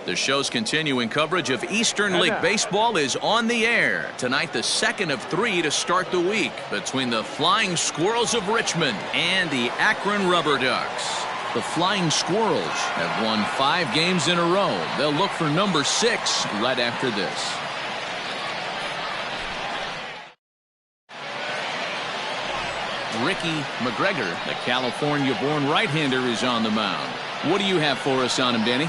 The show's continuing coverage of Eastern League Baseball is on the air. Tonight, the second of 3 to start the week between the Flying Squirrels of Richmond and the Akron Rubberducks. The Flying Squirrels have won 5 games in a row. They'll look for number 6 right after this. Ricky McGregor, the California-born right-hander, is on the mound. What do you have for us on him, Danny?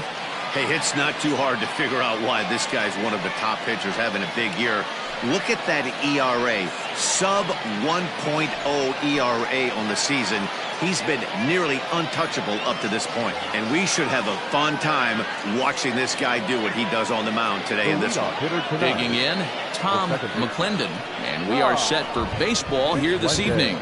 Hey, it's not too hard to figure out why this guy's one of the top pitchers having a big year. Look at that ERA, sub 1.0 ERA on the season. He's been nearly untouchable up to this point, and we should have a fun time watching this guy do what he does on the mound today in this one. Digging in, Tom McClendon, and we are set for baseball here this evening.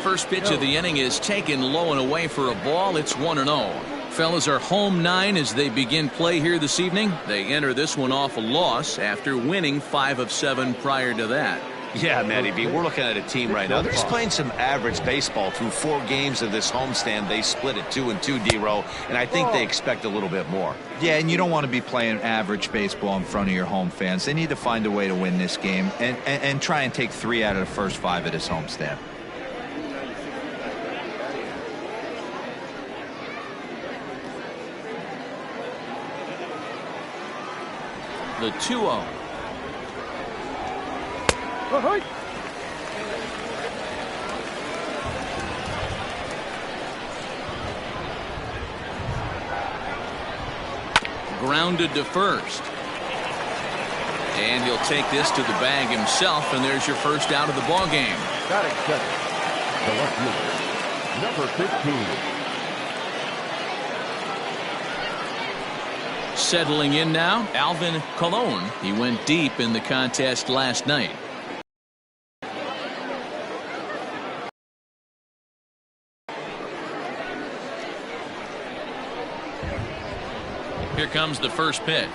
First pitch of the inning is taken low and away for a ball. It's 1-0. Fellas are home 9 as they begin play here this evening. They enter this one off a loss after winning 5 of 7 prior to that. Yeah, Matty B, we're looking at a team right now. They're just playing some average baseball through 4 games of this homestand. They split it 2-2, D-Row, and I think they expect a little bit more. Yeah, and you don't want to be playing average baseball in front of your home fans. They need to find a way to win this game and try and take 3 out of the first 5 of this homestand. The 2-0. Grounded to first. And he'll take this to the bag himself, and there's your first out of the ball game. Batting center, the left fielder, number 15. Settling in now, Alvin Colon. He went deep in the contest last night. Here comes the first pitch.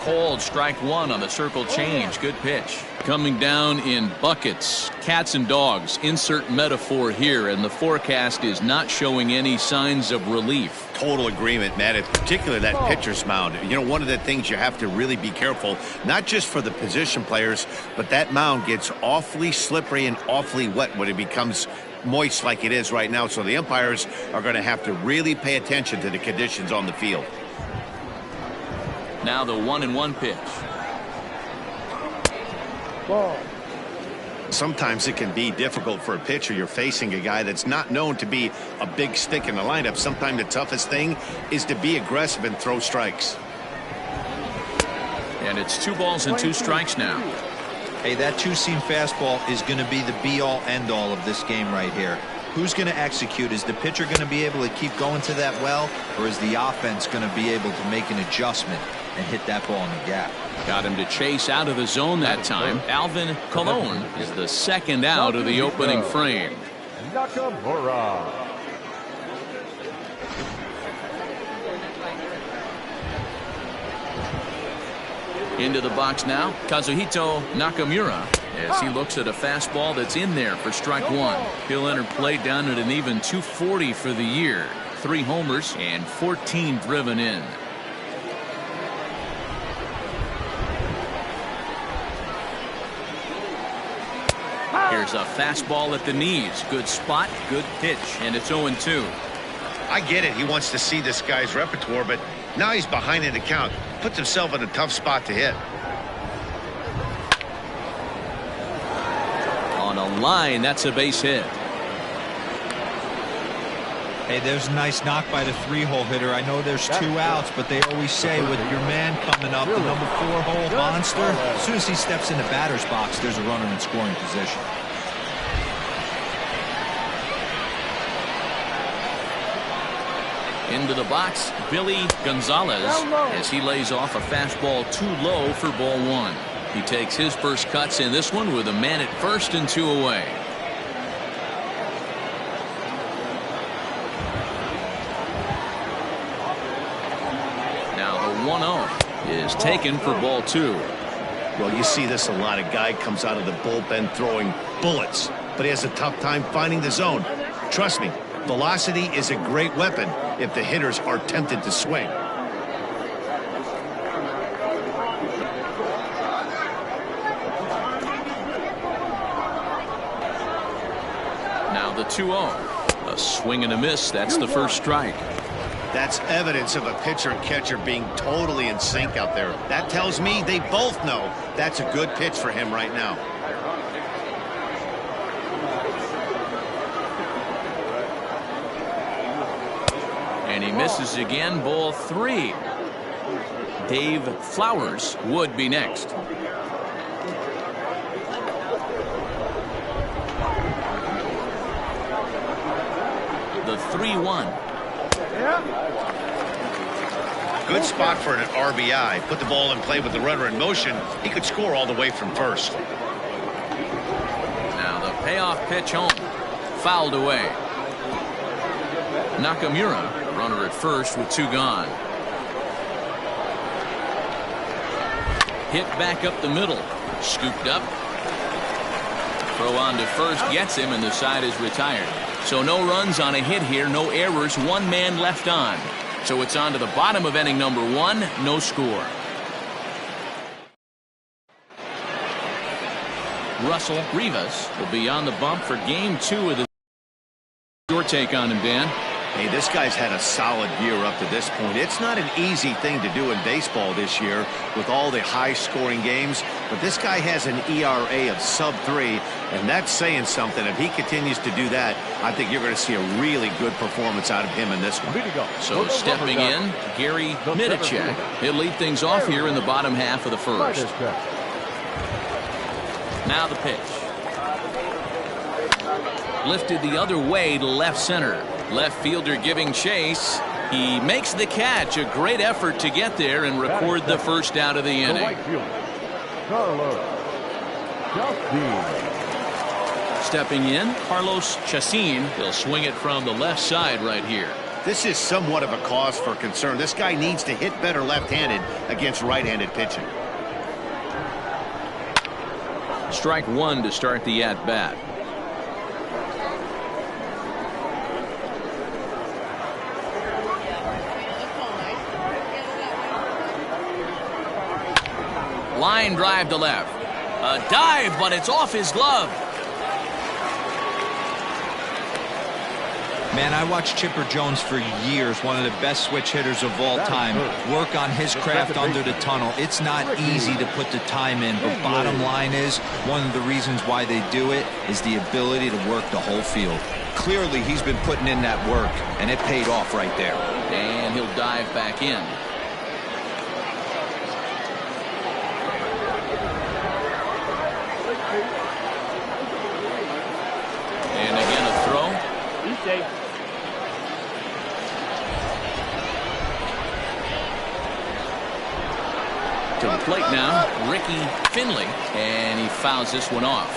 Cold, strike 1 on the circle change. Good pitch. Coming down in buckets. Cats and dogs. Insert metaphor here, and the forecast is not showing any signs of relief. Total agreement, Matt. In particular, that pitcher's mound. You know, one of the things you have to really be careful, not just for the position players, but that mound gets awfully slippery and awfully wet when it becomes moist like it is right now. So the umpires are going to have to really pay attention to the conditions on the field. Now the 1-1 pitch. Ball. Sometimes it can be difficult for a pitcher. You're facing a guy that's not known to be a big stick in the lineup. Sometimes the toughest thing is to be aggressive and throw strikes. And it's 2 balls and 2 strikes now. Hey, that 2-seam fastball is going to be the be-all, end-all of this game right here. Who's going to execute? Is the pitcher going to be able to keep going to that well, or is the offense going to be able to make an adjustment and hit that ball in the gap? Got him to chase out of the zone that time. Alvin Colon is the second out of the opening frame. Nakamura. Into the box now, Kazuhito Nakamura, as he looks at a fastball that's in there for strike 1. He'll enter play down at an even 240 for the year. 3 homers and 14 driven in. Here's a fastball at the knees. Good spot, good pitch, and it's 0-2. I get it. He wants to see this guy's repertoire, but now he's behind in the count. Puts himself in a tough spot to hit. On a line, that's a base hit. Hey, there's a nice knock by the 3-hole hitter. I know there's 2 outs, but they always say with your man coming up, the number 4-hole monster, as soon as he steps in the batter's box, there's a runner in scoring position. Into the box, Billy Gonzalez, as he lays off a fastball too low for ball 1. He takes his first cuts in this one with a man at first and 2 away. Now the 1-0 is taken for ball 2. Well, you see this a lot. A guy comes out of the bullpen throwing bullets, but he has a tough time finding the zone. Trust me, Velocity is a great weapon if the hitters are tempted to swing. Now the 2-0. A swing and a miss. That's the first strike. That's evidence of a pitcher and catcher being totally in sync out there. That tells me they both know that's a good pitch for him right now. And he misses again. Ball 3. Dave Flowers would be next. The 3-1. Good spot for an RBI. Put the ball in play with the runner in motion. He could score all the way from first. Now the payoff pitch home. Fouled away. Nakamura, runner at first with 2 gone. Hit back up the middle. Scooped up. Throw on to first gets him, and the side is retired. So no runs on a hit here, no errors, 1 man left on. So it's on to the bottom of inning number 1, no score. Russell Rivas will be on the bump for game 2 of the. Your take on him, Dan? Hey, this guy's had a solid year up to this point. It's not an easy thing to do in baseball this year with all the high-scoring games, but this guy has an ERA of sub-3, and that's saying something. If he continues to do that, I think you're going to see a really good performance out of him in this one. So stepping in, Gary Midicek. He'll lead things off here in the bottom half of the first. Now the pitch. Lifted the other way to left center. Left fielder giving chase. He makes the catch. A great effort to get there and record the first out of the inning. Stepping in, Carlos Chacin. He'll swing it from the left side right here. This is somewhat of a cause for concern. This guy needs to hit better left-handed against right-handed pitching. Strike 1 to start the at-bat. Line drive to left. A dive, but it's off his glove. Man, I watched Chipper Jones for years, one of the best switch hitters of all time. Work on his craft under the tunnel. It's not easy to put the time in, but bottom line is, one of the reasons why they do it is the ability to work the whole field. Clearly, he's been putting in that work, and it paid off right there. And he'll dive back in. And again a throw. To the plate now, Ricky Finley, and he fouls this one off.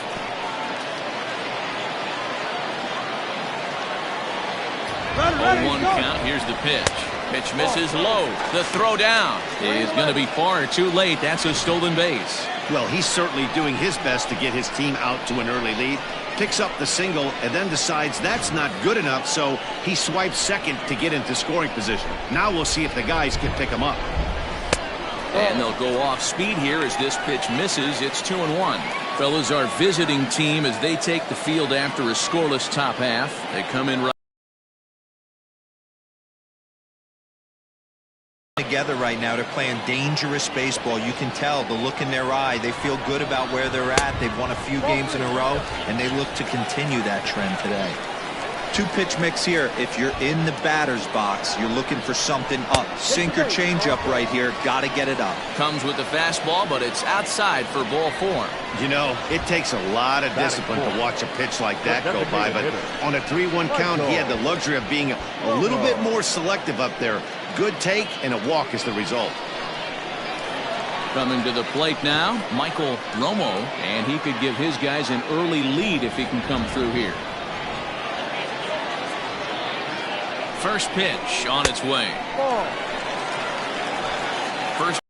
Oh, 1 count. Here's the pitch. Pitch misses low. The throw down is going to be far too late. That's a stolen base. Well, he's certainly doing his best to get his team out to an early lead. Picks up the single and then decides that's not good enough, so he swipes second to get into scoring position. Now we'll see if the guys can pick him up. And they'll go off speed here as this pitch misses. It's 2-1. Fellas, our visiting team as they take the field after a scoreless top half. They come in right together right now. They're playing dangerous baseball. You can tell the look in their eye. They feel good about where they're at. They've won a few games in a row, and they look to continue that trend today. 2-pitch mix here. If you're in the batter's box, you're looking for something up. Sink or change up right here. Got to get it up. Comes with the fastball, but it's outside for ball 4. You know, it takes a lot of discipline to watch a pitch like that go by, but on a 3-1 count, he had the luxury of being a little bit more selective up there. Good take, and a walk is the result. Coming to the plate now, Michael Romo, and he could give his guys an early lead if he can come through here. First pitch on its way. First.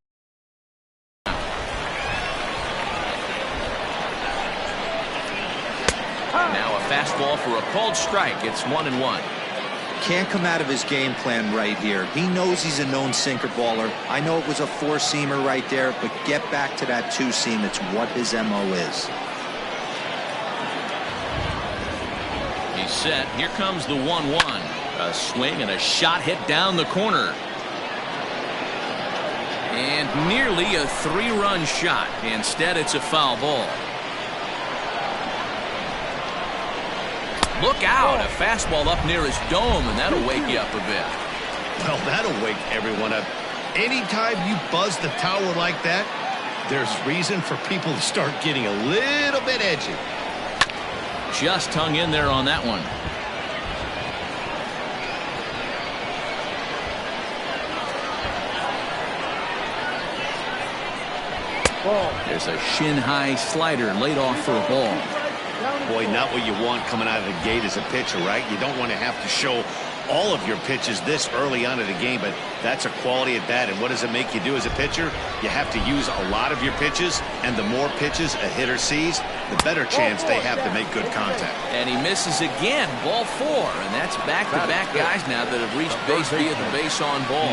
Now a fastball for a called strike. It's 1-1. Can't come out of his game plan right here. He knows he's a known sinker baller. I know it was a four-seamer right there, but get back to that two-seam. It's what his MO is. He's set. Here comes the 1-1. A swing and a shot hit down the corner. And nearly a three-run shot. Instead, it's a foul ball. Look out. A fastball up near his dome, and that'll wake you up a bit. Well, that'll wake everyone up. Anytime you buzz the tower like that, there's reason for people to start getting a little bit edgy. Just hung in there on that one. There's a shin-high slider laid off for a ball. Boy, not what you want coming out of the gate as a pitcher, right? You don't want to have to show all of your pitches this early on in the game, but that's a quality at bat. And what does it make you do as a pitcher? You have to use a lot of your pitches, and the more pitches a hitter sees, the better chance they have to make good contact. And he misses again, ball 4, and that's back-to-back guys now that have reached base via the base on ball.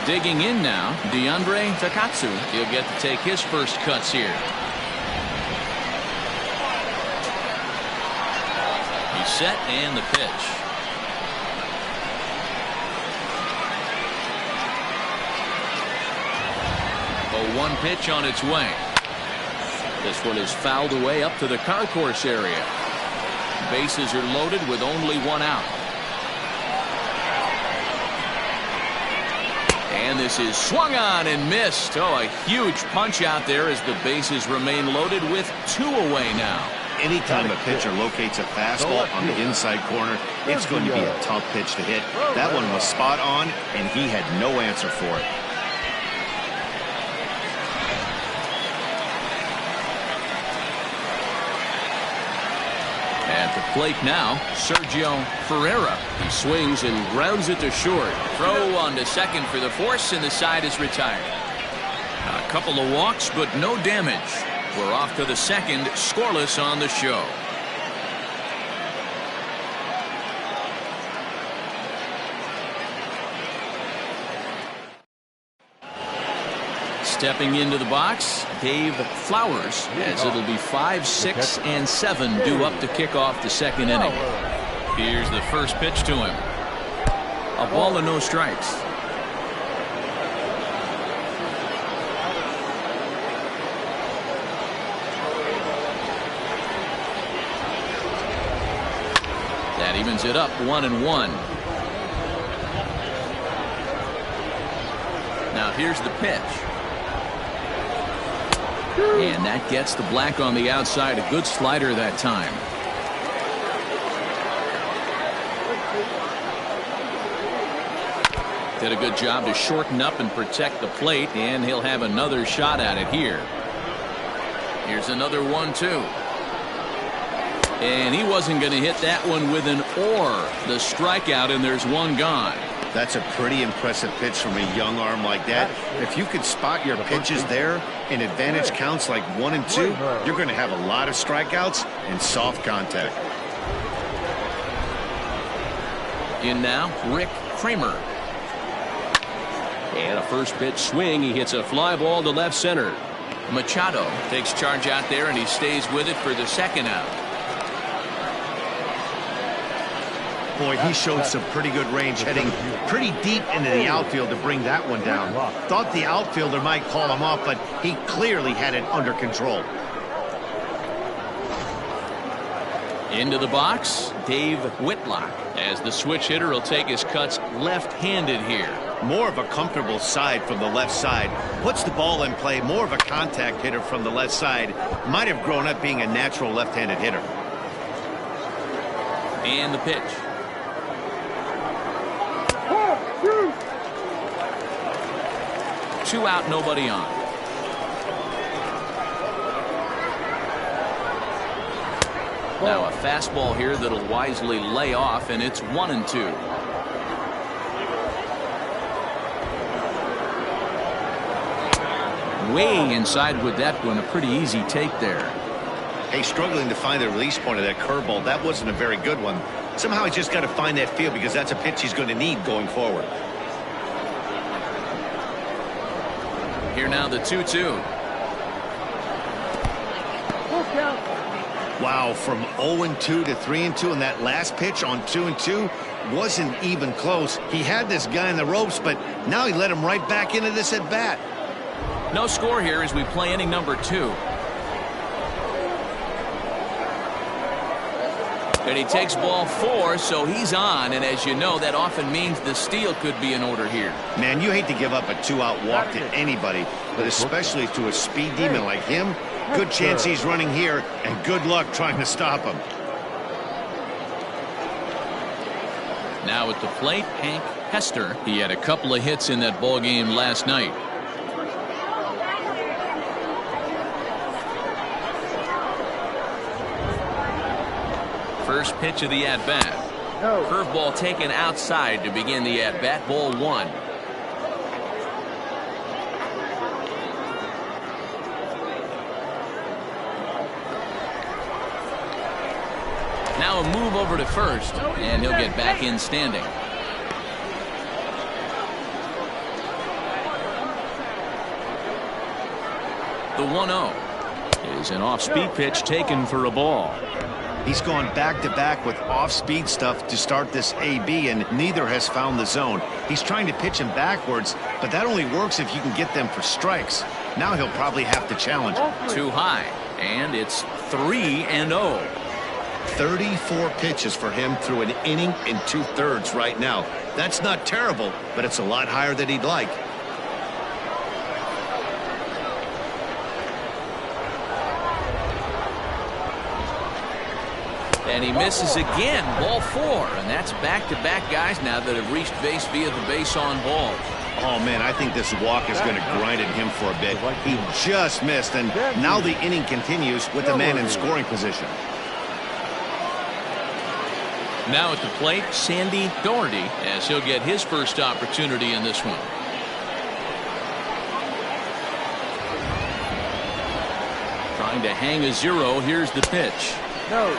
Digging in now, DeAndre Takatsu. He'll get to take his first cuts here. He's set and the pitch. A 1 pitch on its way. This one is fouled away up to the concourse area. Bases are loaded with only 1 out. And this is swung on and missed. Oh, a huge punch out there as the bases remain loaded with 2 away now. Anytime a pitcher locates a fastball on the inside corner, it's going to be a tough pitch to hit. That one was spot on, and he had no answer for it. At the plate now, Sergio Ferreira. He swings and grounds it to short. Throw on to second for the force, and the side is retired. A couple of walks, but no damage. We're off to the second, scoreless on the show. Stepping into the box, Dave Flowers, as it'll be 5, 6, and 7 due up to kick off the second inning. Here's the first pitch to him. A ball and no strikes. That evens it up 1-1. Now here's the pitch. And that gets the black on the outside. A good slider that time. Did a good job to shorten up and protect the plate, and he'll have another shot at it here. Here's another 1-2. And he wasn't going to hit that one with an or. The strikeout, and there's 1 gone. That's a pretty impressive pitch from a young arm like that. If you could spot your pitches there in advantage counts like 1 and 2, you're going to have a lot of strikeouts and soft contact. In now, Rick Kramer. And a first pitch swing. He hits a fly ball to left center. Machado takes charge out there, and he stays with it for the second out. Boy, he showed some pretty good range, heading pretty deep into the outfield to bring that one down. Thought the outfielder might call him off, but he clearly had it under control. Into the box, Dave Whitlock, as the switch hitter will take his cuts left-handed here. More of a comfortable side from the left side. Puts the ball in play. More of a contact hitter from the left side. Might have grown up being a natural left-handed hitter. And the pitch. Two out, nobody on. Now a fastball here that'll wisely lay off, and it's 1-2. Way inside with that one. A pretty easy take there. Hey, struggling to find the release point of that curveball. That wasn't a very good one. Somehow he's just got to find that feel because that's a pitch he's going to need going forward. Here now the 2-2. Wow, from 0-2 to 3-2, and that last pitch on 2-2 wasn't even close. He had this guy in the ropes, but now he let him right back into this at bat. No score here as we play inning number 2. And he takes ball 4, so he's on, and as you know, that often means the steal could be in order here. Man, you hate to give up a 2-out walk to anybody, but especially to a speed demon like him. Good chance he's running here, and good luck trying to stop him. Now at the plate, Hank Hester. He had a couple of hits in that ball game last night. First pitch of the at-bat. Curveball taken outside to begin the at-bat. Ball 1. Now a move over to first, and he'll get back in standing. The 1-0 is an off-speed pitch taken for a ball. He's gone back-to-back with off-speed stuff to start this AB, and neither has found the zone. He's trying to pitch him backwards, but that only works if you can get them for strikes. Now he'll probably have to challenge him. Too high, and it's 3-0. 34 pitches for him through an inning and 2/3 right now. That's not terrible, but it's a lot higher than he'd like. And he misses again. Ball 4, and that's back-to-back guys now that have reached base via the base on balls. Oh, man, I think this walk is going to grind at him for a bit. He just missed, and now the inning continues with the man in scoring position. Now at the plate, Sandy Doherty, as he'll get his first opportunity in this one. Trying to hang a 0. Here's the pitch. No.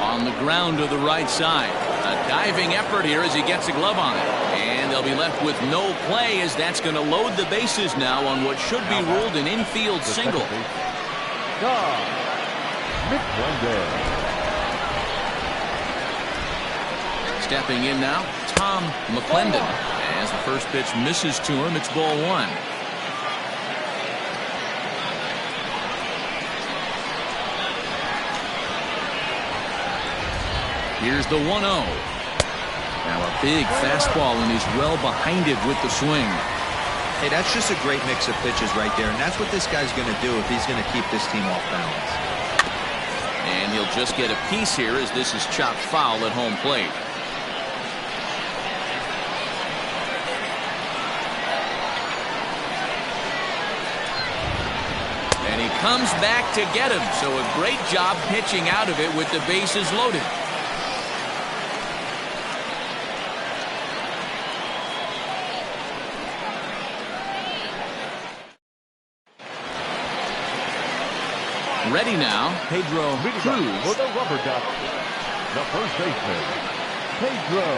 On the ground to the right side. A diving effort here as he gets a glove on it. And they'll be left with no play as that's going to load the bases now on what should be ruled an infield single. Stepping in now, Tom McClendon. As the first pitch misses to him, it's ball 1. Here's the 1-0. Now a big fastball, and he's well behind it with the swing. Hey, that's just a great mix of pitches right there, and that's what this guy's going to do if he's going to keep this team off balance. And he'll just get a piece here as this is chopped foul at home plate. And he comes back to get him, so a great job pitching out of it with the bases loaded. Ready now, Pedro Cruz. For the Rubberducks, the first baseman, Pedro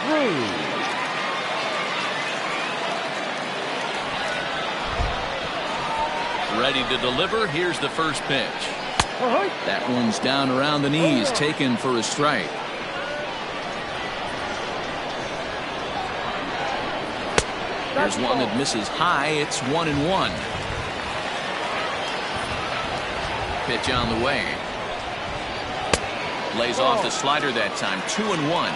Cruz. Ready to deliver. Here's the first pitch. That one's down around the knees, taken for a strike. There's one that misses high. It's 1-1. Pitch on the way. Lays off the slider that time. 2-1.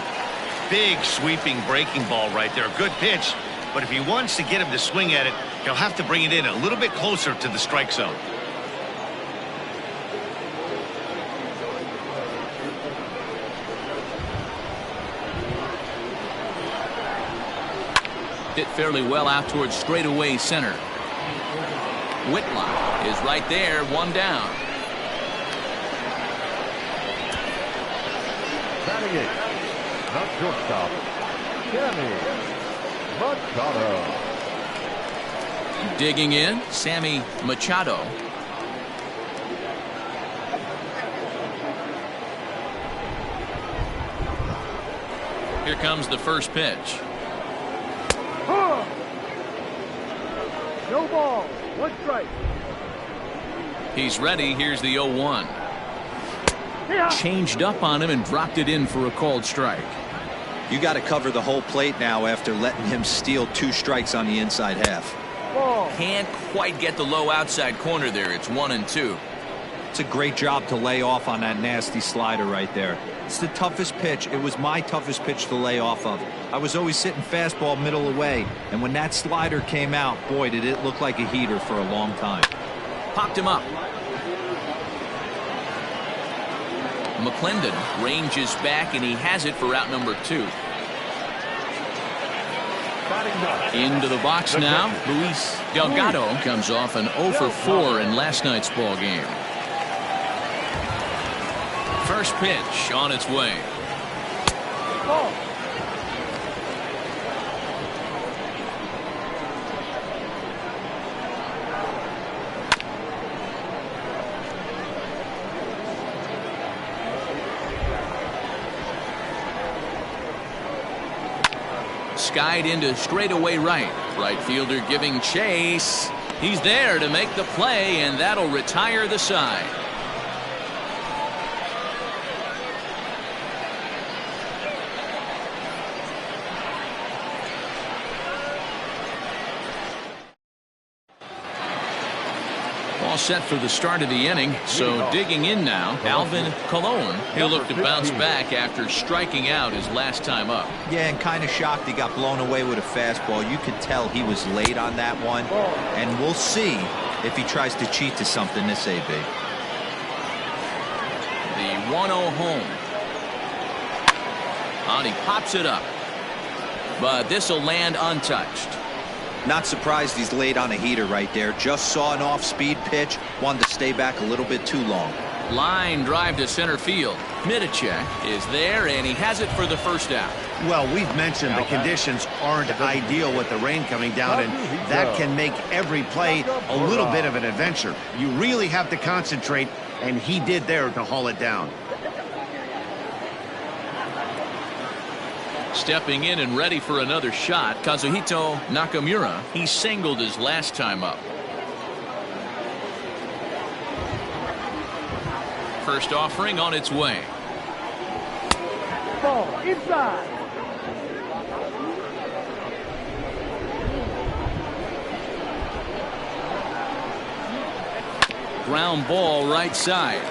Big sweeping breaking ball right there. Good pitch. But if he wants to get him to swing at it, he'll have to bring it in a little bit closer to the strike zone. Hit fairly well out towards straightaway center. Whitlock is right there, one down. 28. The shortstop, Sammy Machado. Digging in, Sammy Machado. Here comes the first pitch. No ball, 1 strike. He's ready. Here's the 0-1. Changed up on him and dropped it in for a called strike. You got to cover the whole plate now after letting him steal 2 strikes on the inside half. Can't quite get the low outside corner there. It's 1-2. It's a great job to lay off on that nasty slider right there. It's the toughest pitch. It was my toughest pitch to lay off of. I was always sitting fastball middle away, and when that slider came out, boy, did it look like a heater for a long time. Popped him up. McClendon ranges back, and he has it for out number 2. Into the box now. Luis Delgado comes off an 0 for 4 in last night's ball game. First pitch on its way. Skied into straightaway right. Right fielder giving chase. He's there to make the play, and that'll retire the side. All set for the start of the inning. So digging in now, Alvin Colon. He'll look to bounce back after striking out his last time up. Yeah, and kind of shocked he got blown away with a fastball. You could tell he was late on that one. And we'll see if he tries to cheat to something this AB. The 1-0 home. And he pops it up. But this will land untouched. Not surprised he's laid on a heater right there. Just saw an off-speed pitch. Wanted to stay back a little bit too long. Line drive to center field. Mitacek is there, and he has it for the first out. Well, we've mentioned the conditions aren't ideal with the rain coming down, and that can make every play a little bit of an adventure. You really have to concentrate, and he did there to haul it down. Stepping in and ready for another shot, Kazuhito Nakamura. He singled his last time up. First offering on its way. Ball inside. Ground ball right side.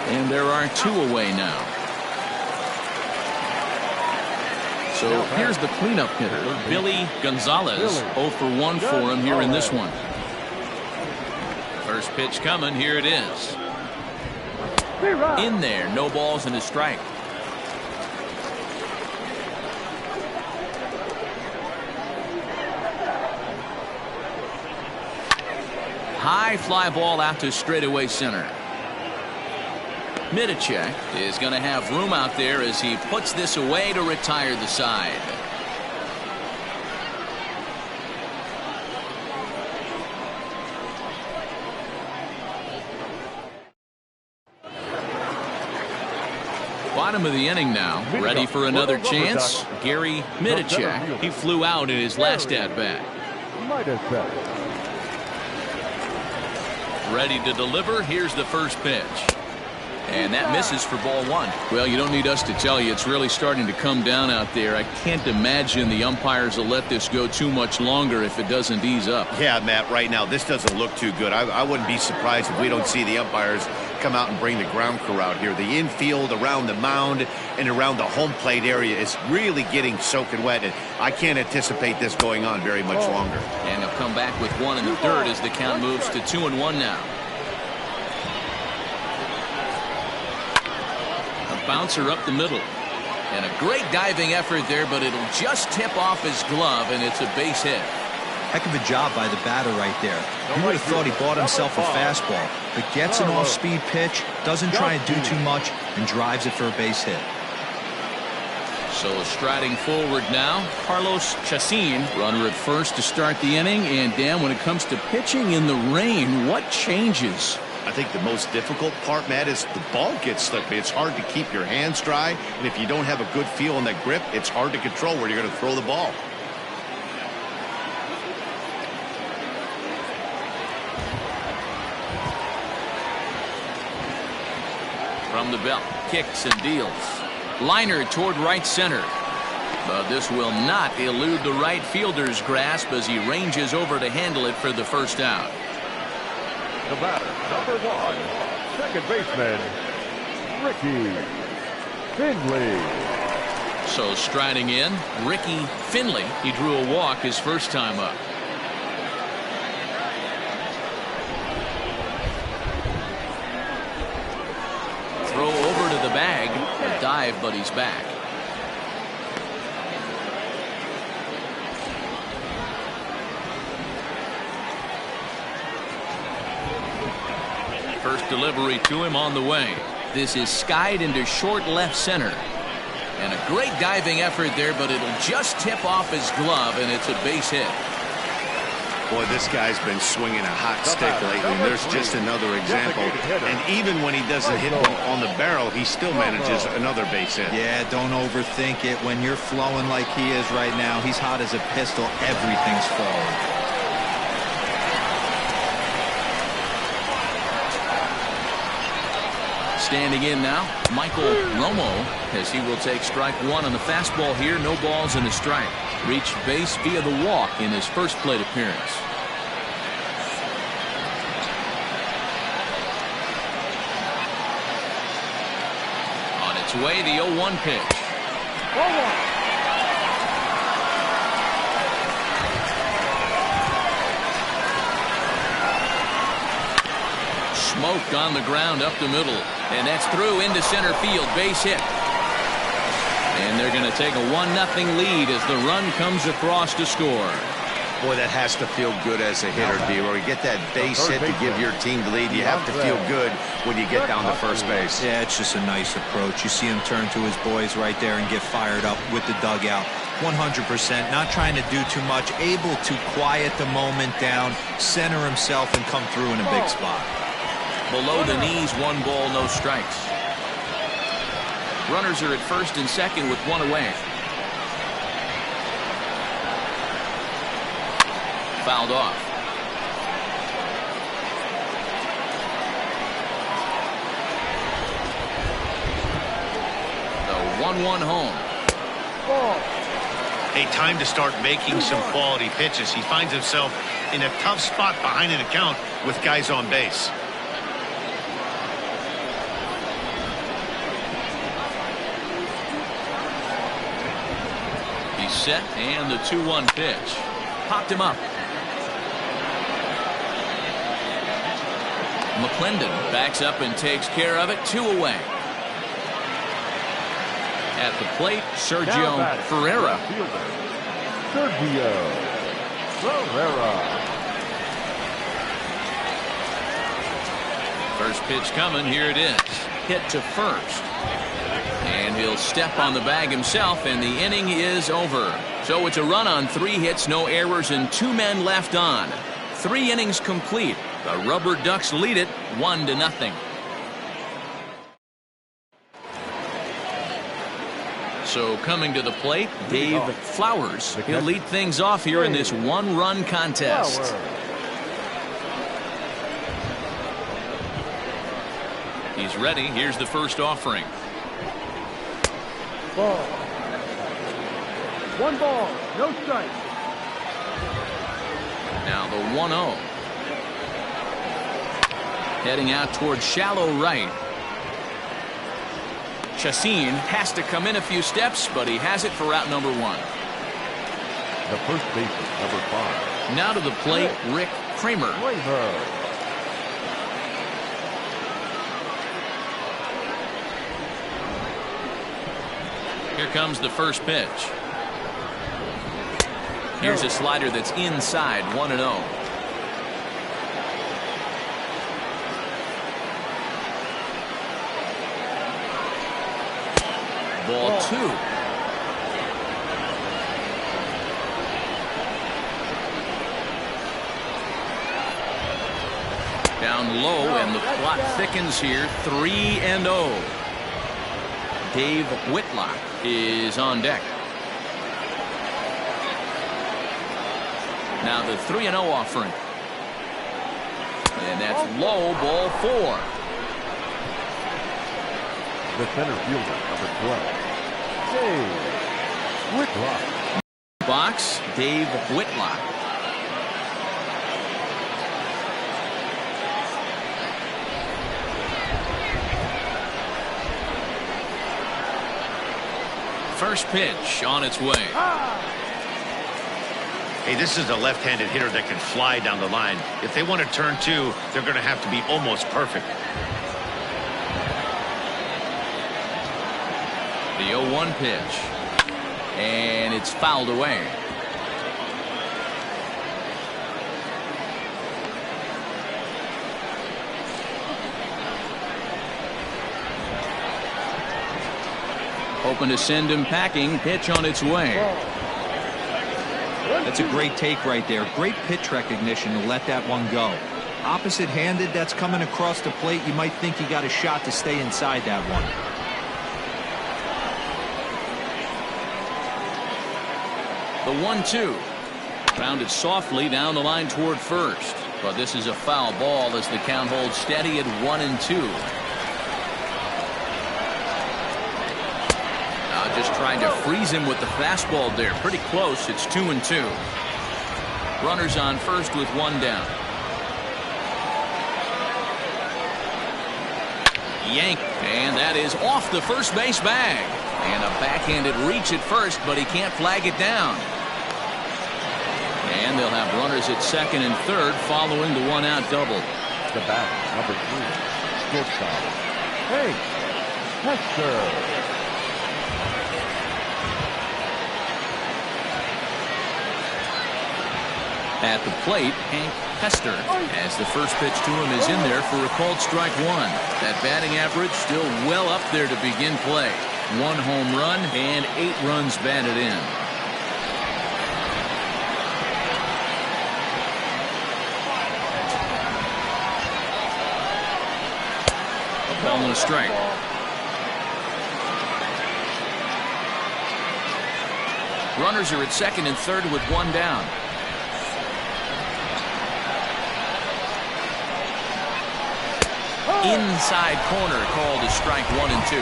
And there are 2 away now. So here's the cleanup hitter, Billy Gonzalez. 0 for 1 for him here in this one. First pitch coming. Here it is. In there. No balls and a strike. High fly ball out to straightaway center. Mitacek is going to have room out there as he puts this away to retire the side. Bottom of the inning now. Ready for another chance. Gary Mitacek. He flew out in his last at-bat. Ready to deliver. Here's the first pitch. And that misses for ball 1. Well, you don't need us to tell you it's really starting to come down out there. I can't imagine the umpires will let this go too much longer if it doesn't ease up. Yeah, Matt, right now this doesn't look too good. I wouldn't be surprised if we don't see the umpires come out and bring the ground crew out here. The infield around the mound and around the home plate area is really getting soaking wet, and I can't anticipate this going on very much longer. And they'll come back with 1 in the 3rd as the count moves to 2-1 now. Bouncer up the middle, and a great diving effort there, but it'll just tip off his glove, and it's a base hit. Heck of a job by the batter right there. You would have thought he bought himself a fastball, but gets an off-speed pitch, doesn't try and do too much, and drives it for a base hit. So striding forward now, Carlos Chacin, runner at first to start the inning. And Dan, when it comes to pitching in the rain, what changes? I think the most difficult part, Matt, is the ball gets slippy. It's hard to keep your hands dry, and if you don't have a good feel on that grip, it's hard to control where you're going to throw the ball. From the belt, kicks and deals. Liner toward right center. But this will not elude the right fielder's grasp as he ranges over to handle it for the first out. The batter, number 1, second baseman, Ricky Finley. So striding in, Ricky Finley. He drew a walk his first time up. Throw over to the bag. A dive, but he's back. First delivery to him on the way. This is skied into short left center. And a great diving effort there, but it'll just tip off his glove, and it's a base hit. Boy, this guy's been swinging a hot stick lately. There's just another example. And even when he doesn't hit one on the barrel, he still manages another base hit. Yeah, don't overthink it. When you're flowing like he is right now, he's hot as a pistol. Everything's falling. Standing in now, Michael Romo, as he will take strike one on the fastball here. No balls and a strike. Reached base via the walk in his first plate appearance. On its way, the 0-1 pitch. 0-1. Smoked on the ground up the middle, and that's through into center field. Base hit. And they're going to take a 1-0 lead as the run comes across to score. Boy, that has to feel good as a hitter, D-Roy. You get that base hit to give your team the lead. You have to feel good when you get down to first base. Yeah, it's just a nice approach. You see him turn to his boys right there and get fired up with the dugout. 100%, not trying to do too much, able to quiet the moment down, center himself, and come through in a big spot. Below the knees, 1 ball, no strikes. Runners are at first and second with 1 away. Fouled off. The 1-1 home. Hey, time to start making some quality pitches. He finds himself in a tough spot behind an account with guys on base. He's set, and the 2-1 pitch. Popped him up. McClendon backs up and takes care of it. 2 away. At the plate, Sergio Ferreira. Sergio Ferreira. First pitch coming. Here it is. Hit to first. And he'll step on the bag himself, and the inning is over. So it's a run on 3 hits, no errors, and 2 men left on. 3 innings complete. The Rubberducks lead it 1-0. So coming to the plate, Dave Flowers. He'll lead things off here in this 1-run contest. He's ready. Here's the first offering. Ball. 1 ball, no strike. Now the 1-0. Heading out towards shallow right. Chacin has to come in a few steps, but he has it for out number 1. The first baseman, number 5. Now to the plate, Rick Kramer. Here comes the first pitch. Here's a slider that's inside 1-0. Ball 2. Down low, and the plot thickens here. 3-0. Dave Whitlock is on deck. Now the 3-0 offering. And that's low, ball 4. The center fielder, number 12, Dave Whitlock. Box, Dave Whitlock. First pitch on its way. Hey, this is a left-handed hitter that can fly down the line. If they want to turn 2, they're going to have to be almost perfect. The 0-1 pitch. And it's fouled away. Hoping to send him packing. Pitch on its way. That's a great take right there. Great pitch recognition to let that one go. Opposite-handed, that's coming across the plate. You might think he got a shot to stay inside that one. The 1-2. Grounded softly down the line toward first. But this is a foul ball as the count holds steady at 1-2. Just trying to freeze him with the fastball there. Pretty close. It's 2-2. Runners on first with 1 down. Yanked, and that is off the first base bag. And a backhanded reach at first, but he can't flag it down. And they'll have runners at second and third following the 1-out double. The bat, number 3, shortstop, Hank Hester. At the plate, Hank Hester, as the first pitch to him is in there for a called strike 1. That batting average still well up there to begin play. 1 home run and 8 runs batted in. A ball and a strike. Runners are at second and third with 1 down. Inside corner called a strike 1 and 2.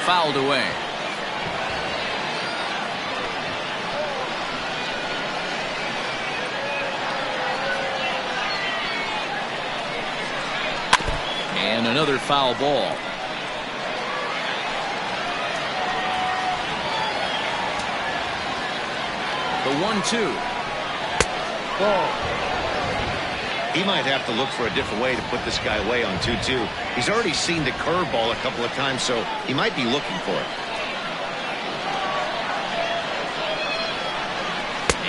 Fouled away. And another foul ball. The 1-2. He might have to look for a different way to put this guy away on 2-2. He's already seen the curveball a couple of times, so he might be looking for it.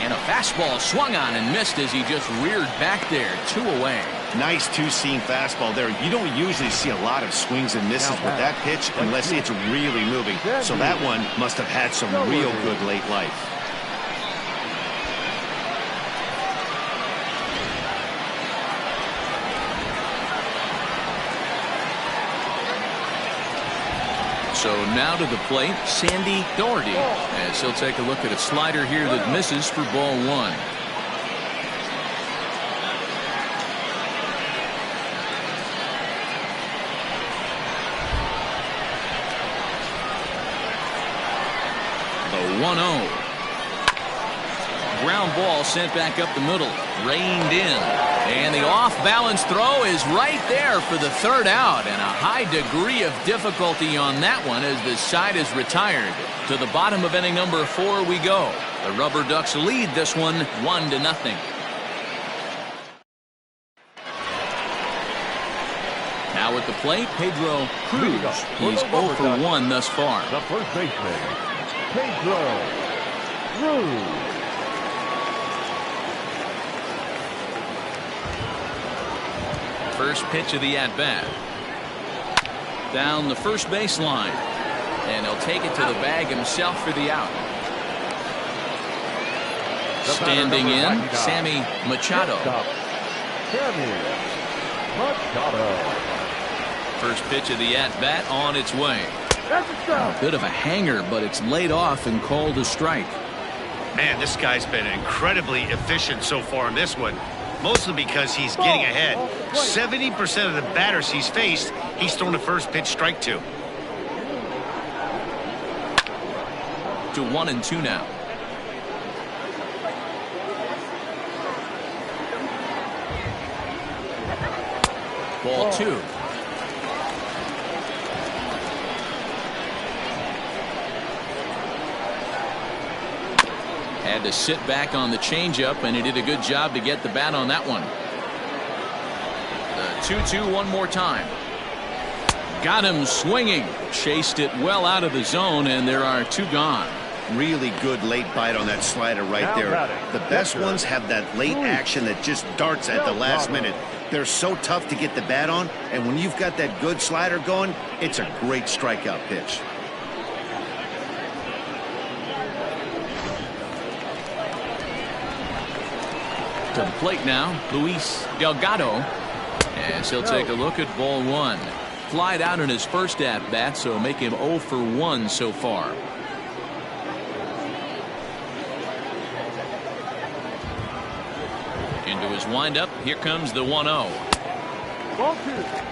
And a fastball swung on and missed as he just reared back there. 2 away. Nice 2-seam fastball there. You don't usually see a lot of swings and misses with that pitch unless it's really moving. So that one must have had some real good late life. So now to the plate, Sandy Doherty, as he'll take a look at a slider here that misses for ball 1. The 1-0. Ground ball sent back up the middle, reined in. And the off-balance throw is right there for the 3rd out, and a high degree of difficulty on that one as the side is retired. To the bottom of inning number 4 we go. The Rubberducks lead this one 1-0. Now Now at the plate, Pedro Cruz. He's 0 for 1 thus far. The first baseman, Pedro Cruz. First pitch of the at-bat. Down the first baseline. And he'll take it to the bag himself for the out. Standing in, Sammy Machado. Sammy Machado. First pitch of the at-bat on its way. That's a strike. A bit of a hanger, but it's laid off and called a strike. Man, this guy's been incredibly efficient so far in this one. Mostly because he's getting ahead. 70% of the batters he's faced, he's thrown the first pitch strike to. To 1-2 now. Ball 2. Had to sit back on the changeup, and he did a good job to get the bat on that one. The 2-2 one more time. Got him swinging. Chased it well out of the zone, and there are 2 gone. Really good late bite on that slider right there. The best ones have that late action that just darts at the last minute. They're so tough to get the bat on, and when you've got that good slider going, it's a great strikeout pitch. To the plate now, Luis Delgado. As he'll take a look at ball 1. Flied out in his first at-bat, so make him 0 for 1 so far. Into his windup, here comes the 1-0. Ball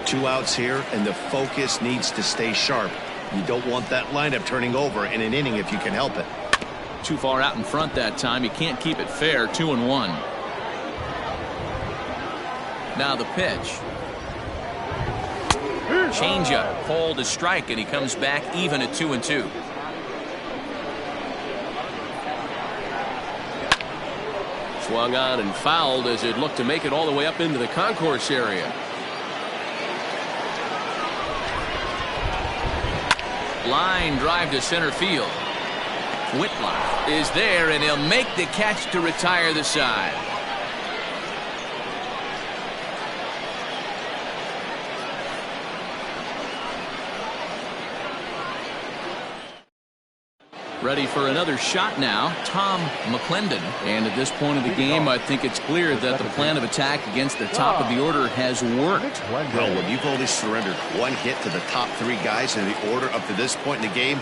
2. 2 outs here, and the focus needs to stay sharp. You don't want that lineup turning over in an inning if you can help it. Too far out in front that time. He can't keep it fair. 2-1. Now the pitch. Changeup called a strike, and he comes back even at 2-2. Swung on and fouled as it looked to make it all the way up into the concourse area. Line drive to center field. Whitlock is there, and he'll make the catch to retire the side. Ready for another shot now, Tom McClendon. And at this point of the game, I think it's clear that the plan of attack against the top of the order has worked. Well, when you've only surrendered 1 hit to the top 3 guys in the order up to this point in the game,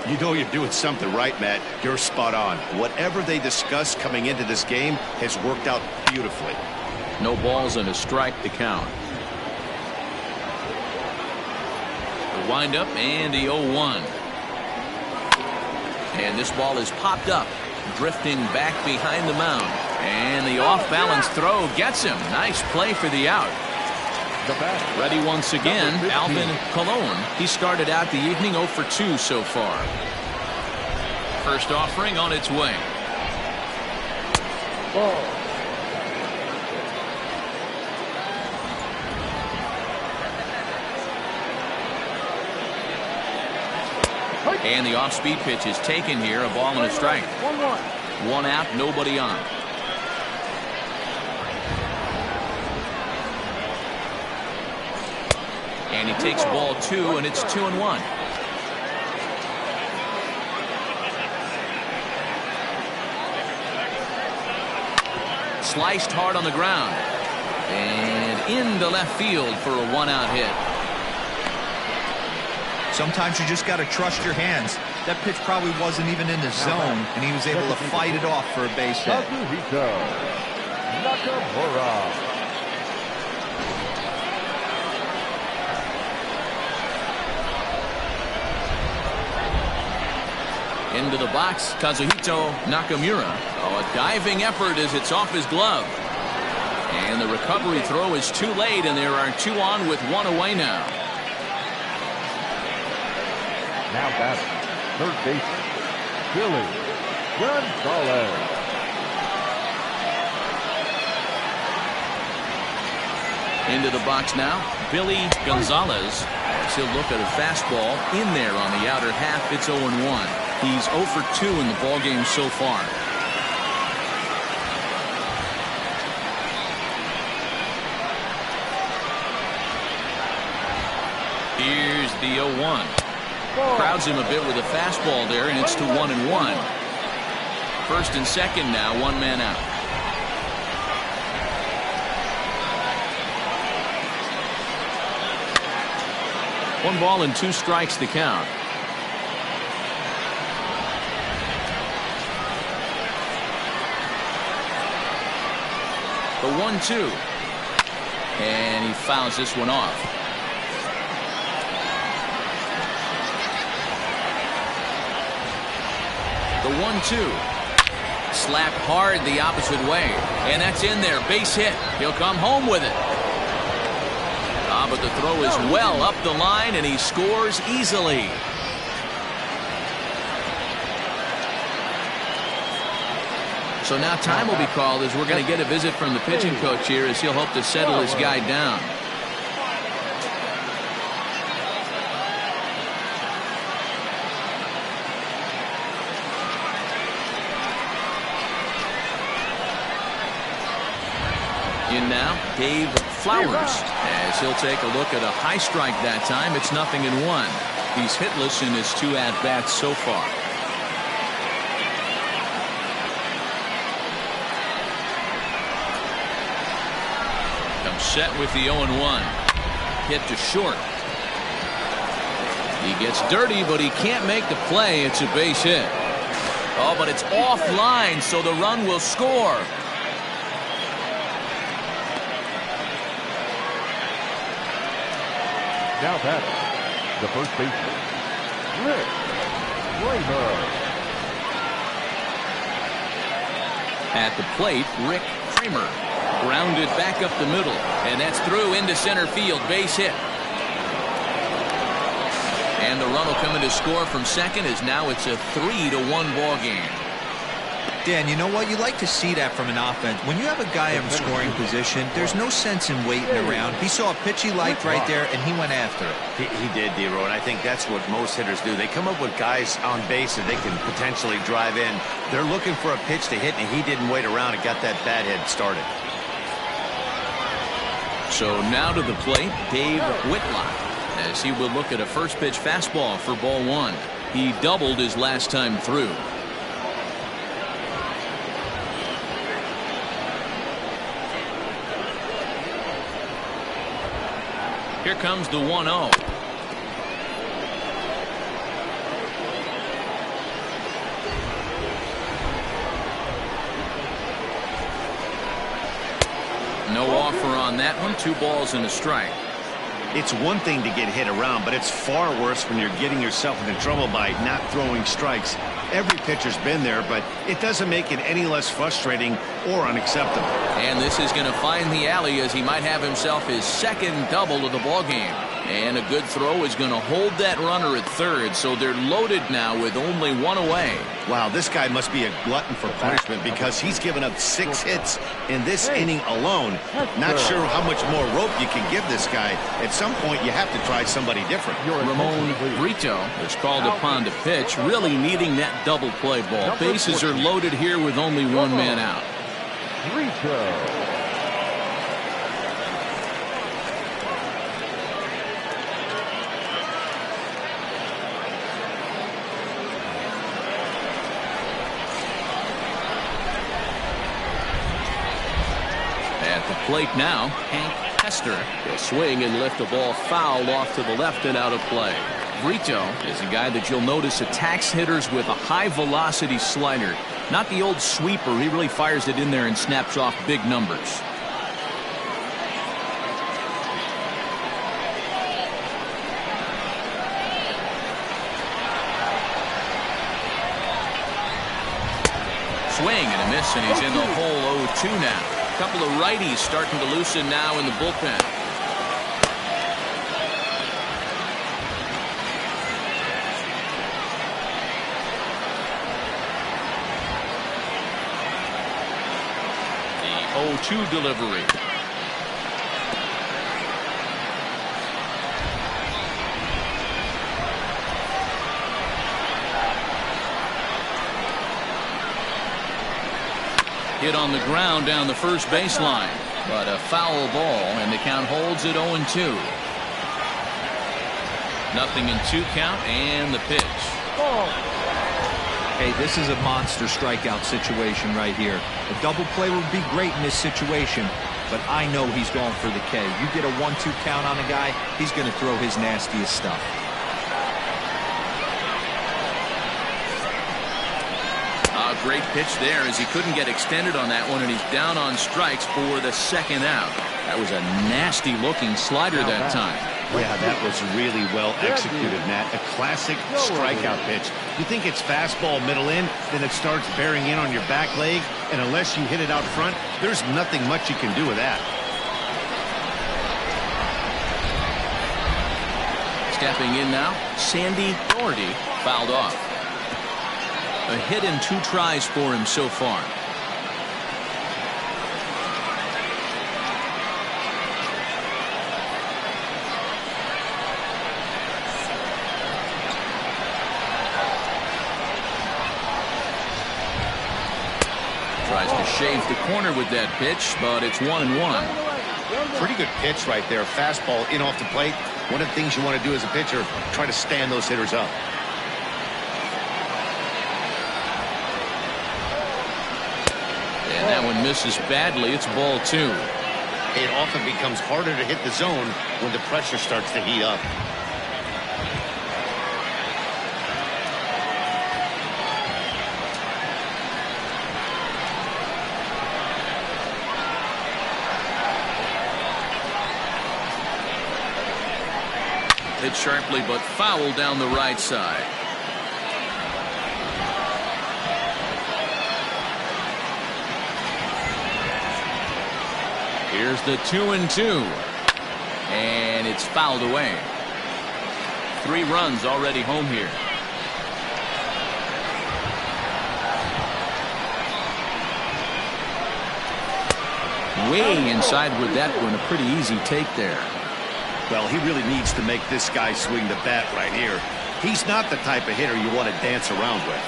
you know you're doing something right, Matt. You're spot on. Whatever they discussed coming into this game has worked out beautifully. No balls and a strike to count. The windup and the 0-1. And this ball is popped up, drifting back behind the mound. And the off-balance throw gets him. Nice play for the out. Ready once again, Alvin Colon. He started out the evening 0 for 2 so far. First offering on its way. Ball. And the off-speed pitch is taken here. A ball and a strike. 1-1. 1 out, nobody on. And he takes ball 2, and it's 2-1. Sliced hard on the ground. And into left field for a 1-out hit. Sometimes you just got to trust your hands. That pitch probably wasn't even in the zone, and he was able to fight it off for a base hit. Nakamura. Into the box, Kazuhito Nakamura. Oh, a diving effort as it's off his glove. And the recovery throw is too late, and there are 2 on with 1 away now. Now batting, third baseman, Billy Gonzalez. Into the box now, Billy Gonzalez. As he'll look at a fastball in there on the outer half. It's 0-1. He's 0 for 2 in the ballgame so far. Here's the 0-1. Crowds him a bit with a fastball there, and it's to 1-1. First and second now, one man out. One ball and 2 strikes the count. The 1-2. And he fouls this one off. The 1-2. Slapped hard the opposite way. And that's in there. Base hit. He'll come home with it. But the throw is well up the line, and he scores easily. So now time will be called as we're going to get a visit from the pitching coach here as he'll hope to settle his guy down. In now, Dave Flowers, as he'll take a look at a high strike that time. It's 0-1. He's hitless in his 2 at-bats so far. Comes set with the 0-1. Hit to short. He gets dirty, but he can't make the play. It's a base hit. Oh, but it's offline, so the run will score. Now batting, the first baseman, Richmond. At the plate, Rick Kramer. Grounded back up the middle, and that's through into center field. Base hit. And the run will come in to score from second as now it's a 3-1 ball game. Dan, you know what? You like to see that from an offense. When you have a guy in scoring position, there's no sense in waiting around. He saw a pitch he liked right there, and he went after it. He did, D-Row, and I think that's what most hitters do. They come up with guys on base that they can potentially drive in. They're looking for a pitch to hit, and he didn't wait around and got that bat head started. So now to the plate, Dave Whitlock, as he will look at a first pitch fastball for ball 1. He doubled his last time through. Here comes the 1-0. No offer on that one. 2 balls and a strike. It's one thing to get hit around, but it's far worse when you're getting yourself into trouble by not throwing strikes. Every pitcher's been there, but it doesn't make it any less frustrating or unacceptable. And this is going to find the alley as he might have himself his second double of the ballgame. And a good throw is going to hold that runner at third, so they're loaded now with only 1 away. Wow, this guy must be a glutton for punishment because he's given up 6 hits in this inning alone. Not sure how much more rope you can give this guy. At some point, you have to try somebody different. Ramon Brito is called upon to pitch, really needing that double play ball. Bases are loaded here with only 1 man out. Brito. Plate now, Hank Hester will swing and lift the ball foul off to the left and out of play. Brito is a guy that you'll notice attacks hitters with a high velocity slider. Not the old sweeper. He really fires it in there and snaps off big numbers. Swing and a miss, and he's in the hole 0-2 now. Couple of righties starting to loosen now in the bullpen. The 0-2 delivery. Hit on the ground down the first baseline, but a foul ball, and the count holds at 0-2. 0-2 count, and the pitch. Hey, this is a monster strikeout situation right here. A double play would be great in this situation, but I know he's going for the K. You get a 1-2 count on a guy, he's going to throw his nastiest stuff. Great pitch there, as he couldn't get extended on that one, and he's down on strikes for the second out. That was a nasty looking slider that time. Yeah, that was really well executed, Matt. A classic strikeout pitch. You think it's fastball middle in, then it starts bearing in on your back leg, and unless you hit it out front, there's nothing much you can do with that. Stepping in now, Sandy Doherty fouled off. A hit in 2 tries for him so far. Tries to shave the corner with that pitch, but it's 1-1. Pretty good pitch right there. Fastball in off the plate. One of the things you want to do as a pitcher, try to stand those hitters up. And that one misses badly. It's ball 2. It often becomes harder to hit the zone when the pressure starts to heat up. Hit sharply but foul down the right side. Here's the 2-2, and it's fouled away. 3 runs already home here. Way inside with that one. A pretty easy take there. Well, he really needs to make this guy swing the bat right here. He's not the type of hitter you want to dance around with.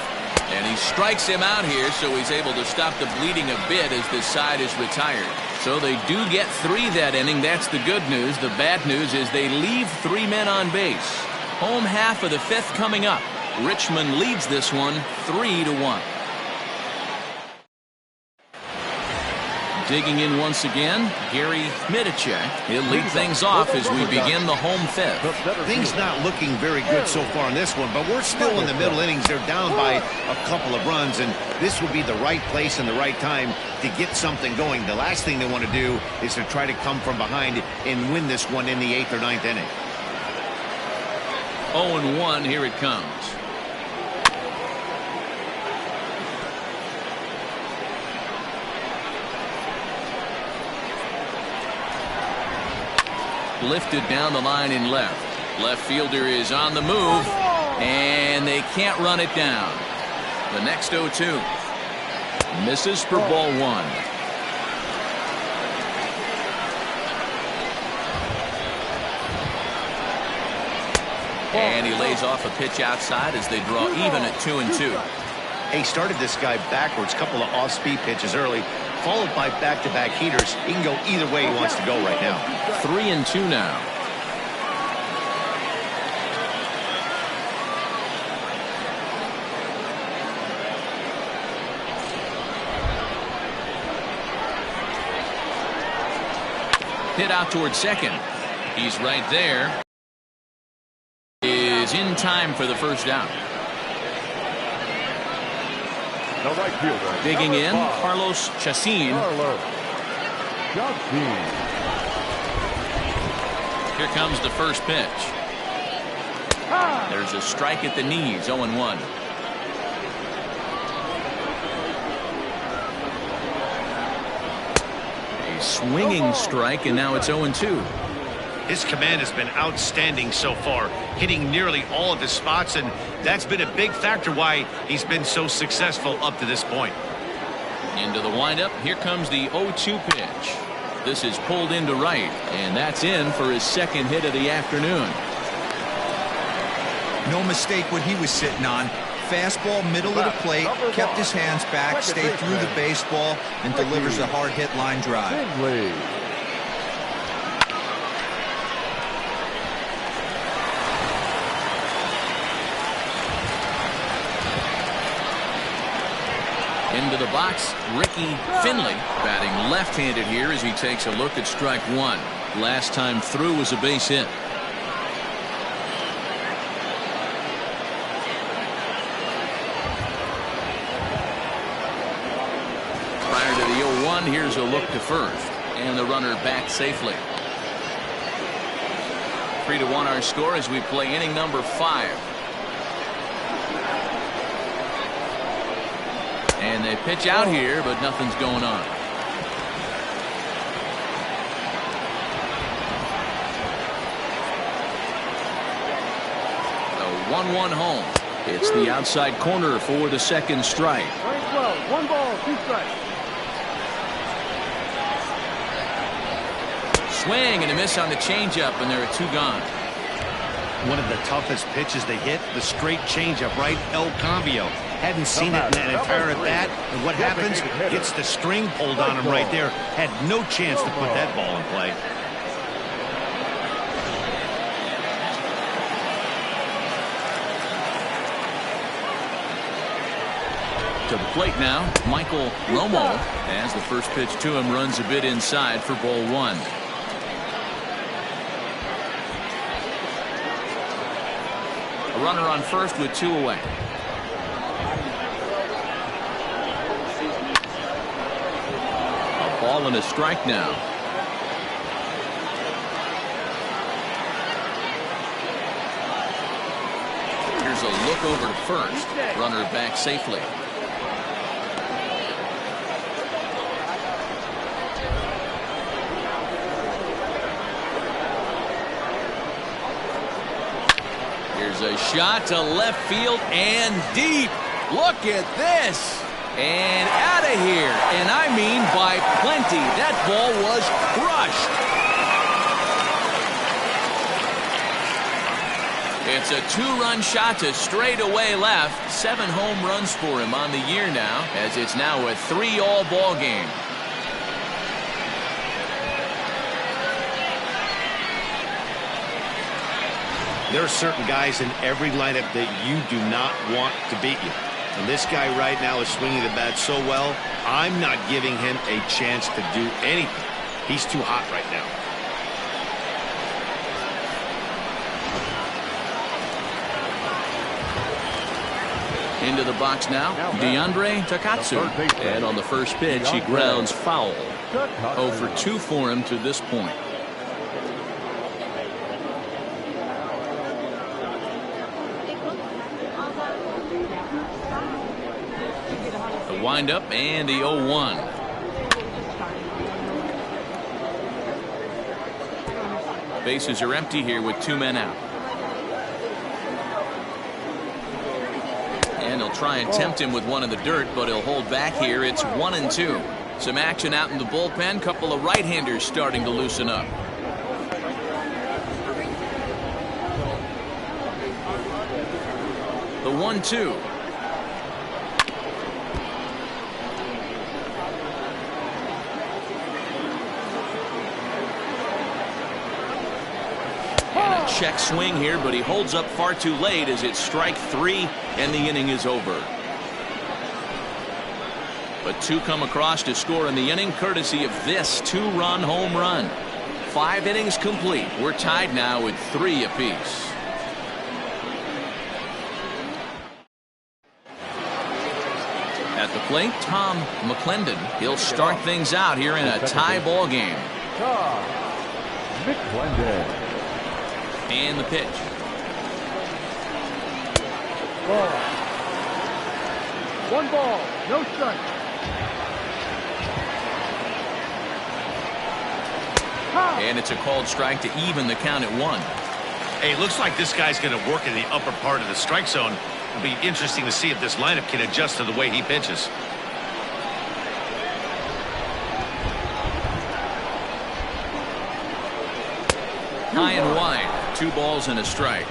And he strikes him out here, so he's able to stop the bleeding a bit as this side is retired. So they do get 3 that inning. That's the good news. The bad news is they leave 3 men on base. Home half of the 5th coming up. Richmond leads this one 3-1. Digging in once again, Gary Midicek. He'll lead things off as we begin the home 5th. Things not looking very good so far in this one, but we're still in the middle innings. They're down by a couple of runs, and this would be the right place and the right time to get something going. The last thing they want to do is to try to come from behind and win this one in the 8th or 9th inning. 0-1, here it comes. Lifted down the line in left. Left fielder is on the move, and they can't run it down. The next 0-2. Misses for ball 1. And he lays off a pitch outside as they draw even at 2-2. He started this guy backwards, couple of off-speed pitches early, followed by back-to-back heaters. He can go either way he wants to go right now. 3-2 now. Hit out towards second. He's right there. Is in time for the first down. The right fielder. Digging in, Carlos Chacin. Here comes the first pitch. There's a strike at the knees, 0-1. A swinging strike, and now it's 0-2. His command has been outstanding so far, hitting nearly all of his spots, and that's been a big factor why he's been so successful up to this point. Into the windup, here comes the 0-2 pitch. This is pulled into right, and that's in for his second hit of the afternoon. No mistake what he was sitting on. fastball, middle of the plate, kept his hands back, stayed through the baseball, and delivers a hard hit line drive. Into the box, Ricky Finley batting left-handed here as he takes a look at strike one. Last time through was a base hit. Prior to the 0-1, here's a look to first, and the runner back safely. 3-1 our score as we play inning number 5. And they pitch out here, but nothing's going on. The 1-1 home. It's the outside corner for the second strike. 1 ball, 2 strikes. Swing and a miss on the changeup, and there are 2 gone. One of the toughest pitches they hit, the straight changeup, right? El Cambio. Hadn't seen it in that entire at bat. And what happens? Gets the string pulled on him right there. Had no chance to put that ball in play. To the plate now, Michael Romo, as the first pitch to him runs a bit inside for ball 1. A runner on first with 2 away. A ball and a strike now. Here's a look over to first. Runner back safely. Here's a shot to left field and deep. Look at this. And out of here. And I mean by plenty. That ball was crushed. It's a 2-run shot to straightaway left. 7 home runs for him on the year now, as it's now a 3-all ball game. There are certain guys in every lineup that you do not want to beat you. And this guy right now is swinging the bat so well, I'm not giving him a chance to do anything. He's too hot right now. Into the box now, DeAndre Takatsu. And on the first pitch, he grounds foul. 0 for 2 for him to this point. The windup and the 0-1. Bases are empty here with 2 men out. And he'll try and tempt him with one in the dirt, but he'll hold back here. It's 1-2. Some action out in the bullpen. Couple of right-handers starting to loosen up. The 1-2. Check swing here, but he holds up far too late as it's strike 3 and the inning is over. But 2 come across to score in the inning courtesy of this 2-run home run. 5 innings complete. We're tied now at 3 apiece. At the plate, Tom McClendon. He'll start things out here in a tie ball game. McClendon. And the pitch. Ball. 1 ball, no strike. And it's a called strike to even the count at 1. Hey, looks like this guy's going to work in the upper part of the strike zone. It'll be interesting to see if this lineup can adjust to the way he pitches. High and wide. 2 balls and a strike.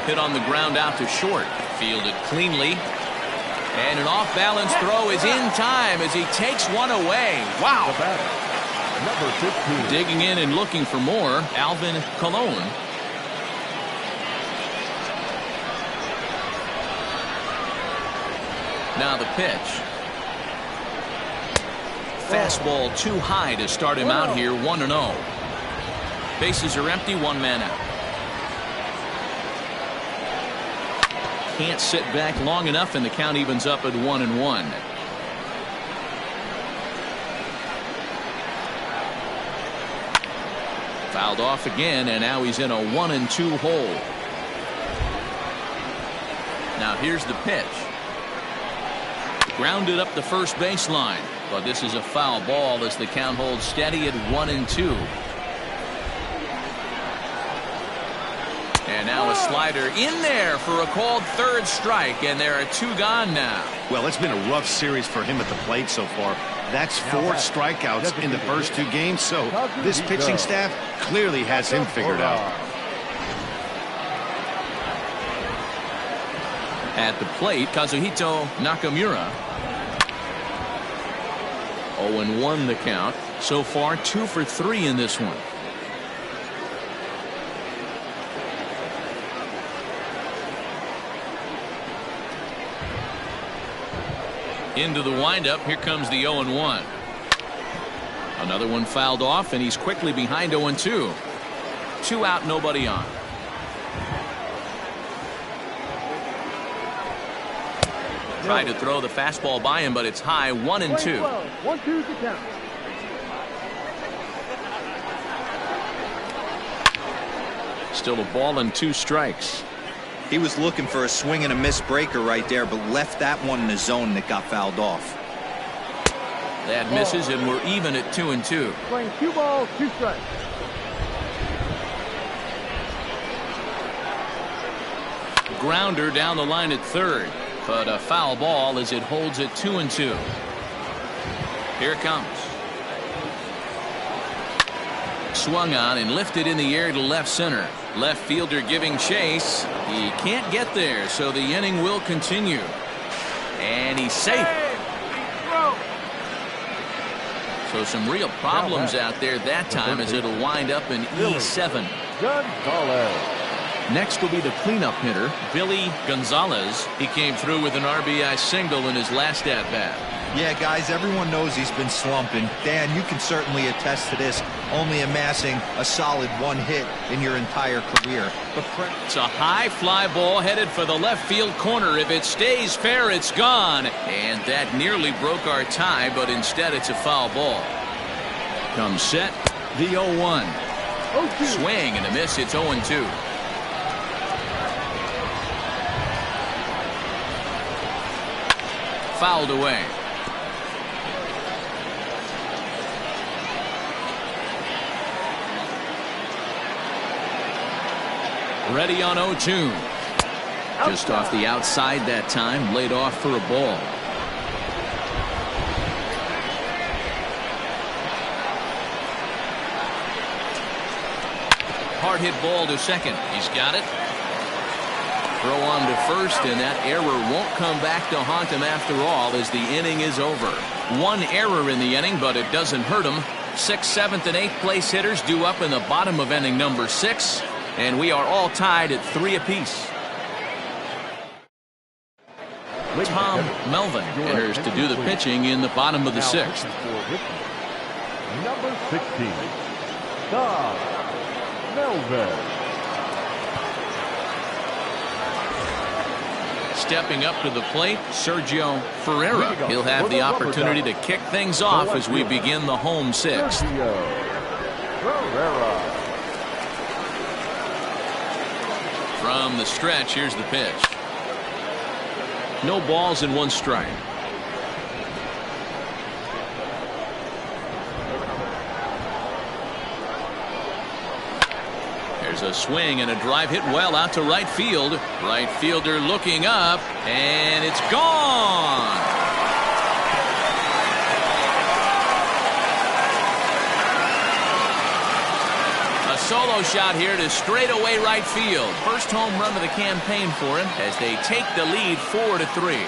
hit on the ground out to short. Fielded cleanly. And an off-balance throw is in time as he takes one away. Wow. The batter, number 15. Digging in and looking for more, Alvin Colon. Now the pitch. Fastball too high to start him out here, 1-0. Bases are empty, one man out. Can't sit back long enough, and the count evens up at 1-1. Fouled off again, and now he's in a 1-2 hole. Now here's the pitch. Grounded up the first baseline, but this is a foul ball as the count holds steady at 1-2. And now a slider in there for a called third strike, and there are two gone now. Well, it's been a rough series for him at the plate so far. That's 4 strikeouts in the first 2 games, so this pitching staff clearly has him figured out. At the plate, Kazuhito Nakamura. 0-1 the count. So far, 2 for 3 in this one. Into the windup. Here comes the 0-1. Another one fouled off, and he's quickly behind 0-2. 2 out, nobody on. Tried to throw the fastball by him, but it's high. 1-2. 1-2 to count. Still a ball and 2 strikes. He was looking for a swing and a miss breaker right there, but left that one in the zone that got fouled off. That misses, and we're even at 2-2. Playing 2 balls, 2 strikes. Grounder down the line at third, but a foul ball as it holds at 2-2. Here it comes. Swung on and lifted in the air to left center. Left fielder giving chase. He can't get there, so the inning will continue. And he's safe. So some real problems out there that time as it'll wind up in E7. Next will be the cleanup hitter, Billy Gonzalez. He came through with an RBI single in his last at-bat. Yeah, guys, everyone knows he's been slumping. Dan, you can certainly attest to this, only amassing a solid 1 hit in your entire career. But it's a high fly ball headed for the left field corner. If it stays fair, it's gone. And that nearly broke our tie, but instead it's a foul ball. Comes set, the 0-1. Swing and a miss, it's 0-2. Fouled away. Ready on 0-2. Just off the outside that time, laid off for a ball. Hard hit ball to second. He's got it. Throw on to first, and that error won't come back to haunt him after all as the inning is over. 1 error in the inning, but it doesn't hurt him. 6th, 7th, and 8th place hitters due up in the bottom of inning number 6. And we are all tied at 3 apiece. Tom Melvin enters to do the pitching in the bottom of the 6th. Number 16, Tom Melvin. Stepping up to the plate, Sergio Ferreira. He'll have the opportunity to kick things off as we begin the home 6th. From the stretch, here's the pitch. No balls and 1 strike. There's a swing and a drive hit well out to right field. Right fielder looking up, and it's gone. A solo shot here to straightaway right field. First home run of the campaign for him as they take the lead 4-3.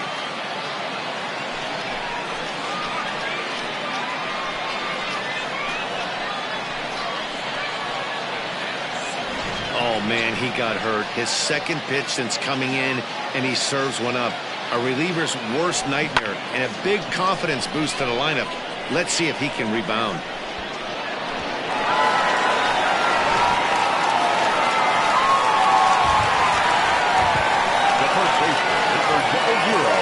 Oh, man, he got hurt. His second pitch since coming in, and he serves one up. A reliever's worst nightmare and a big confidence boost to the lineup. Let's see if he can rebound. The first baseman is for 0-0.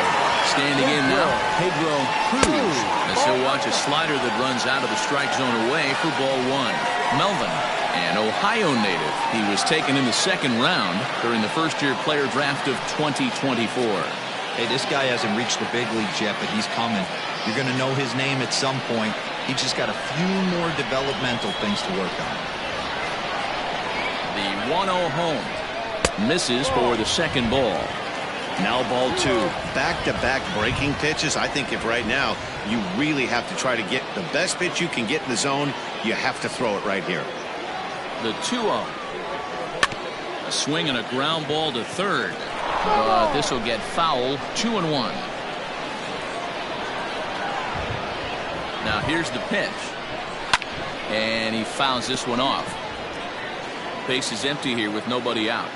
Standing in now, Pedro Cruz, as he'll watch a slider that runs out of the strike zone away for ball one. Melvin, an Ohio native. He was taken in the second round during the first-year player draft of 2024. Hey, this guy hasn't reached the big leagues yet, but he's coming. You're going to know his name at some point. He just got a few more developmental things to work on. The 1-0 home. Misses for the second ball. Now ball two. Back-to-back breaking pitches. I think if right now you really have to try to get the best pitch you can get in the zone, you have to throw it right here. The 2-0. A swing and a ground ball to third. But this will get foul. 2-1. Now here's the pitch. And he fouls this one off. Base is empty here with nobody out.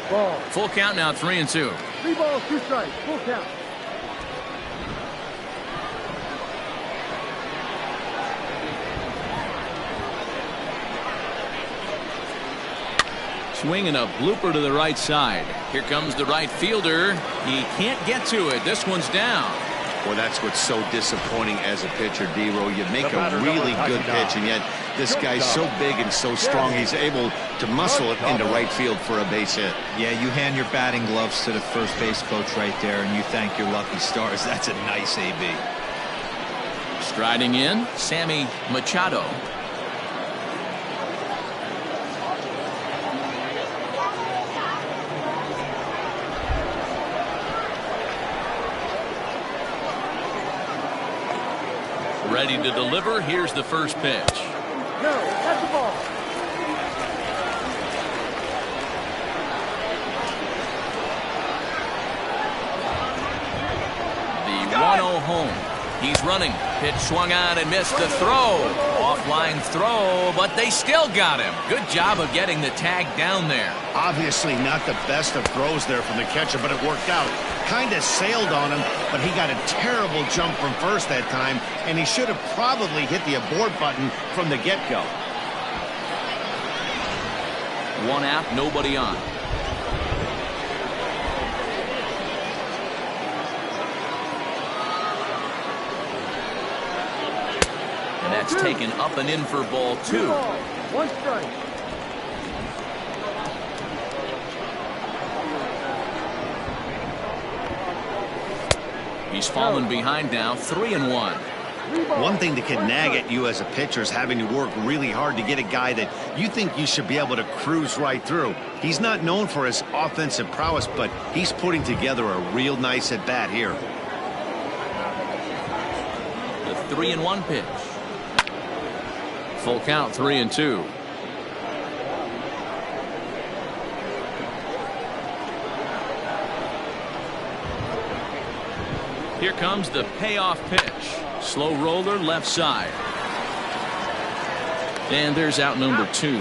Ball. Full count now, 3-2. 3 balls, 2 strikes. Full count. Swing and a blooper to the right side. Here comes the right fielder. He can't get to it. This one's down. Well, that's what's so disappointing as a pitcher, D-Row. You make a really good pitch, and yet this guy's so big and so strong, he's able to muscle it into right field for a base hit. Yeah, you hand your batting gloves to the first base coach right there, and you thank your lucky stars. That's a nice AB. Striding in, Sammy Machado. Ready to deliver. Here's the first pitch. No, that's the ball. The 1-0 home. He's running. Pitch swung on and missed the throw. Offline throw, but they still got him. Good job of getting the tag down there. Obviously not the best of throws there from the catcher, but it worked out. Kind of sailed on him, but he got a terrible jump from first that time, and he should have probably hit the abort button from the get-go. One out, nobody on. And that's taken up and in for ball 2. 2 balls, 1 strike. He's fallen behind now, 3-1. One thing that can nag at you as a pitcher is having to work really hard to get a guy that you think you should be able to cruise right through. He's not known for his offensive prowess, but he's putting together a real nice at-bat here. The 3-1 pitch. Full count, 3-2. Here comes the payoff pitch. Slow roller left side. And there's out number 2.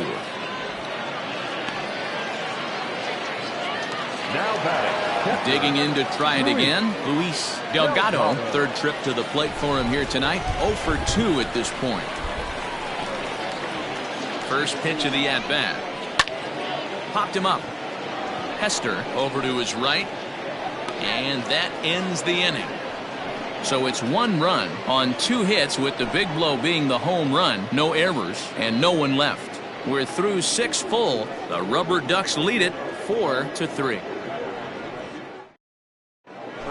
Now batting. Digging in to try it again. Luis Delgado, third trip to the plate for him here tonight. 0 for 2 at this point. First pitch of the at-bat. Popped him up. Hester over to his right. And that ends the inning. So it's 1 run on 2 hits, with the big blow being the home run. No errors and no one left. We're through 6 full. The Rubberducks lead it 4-3.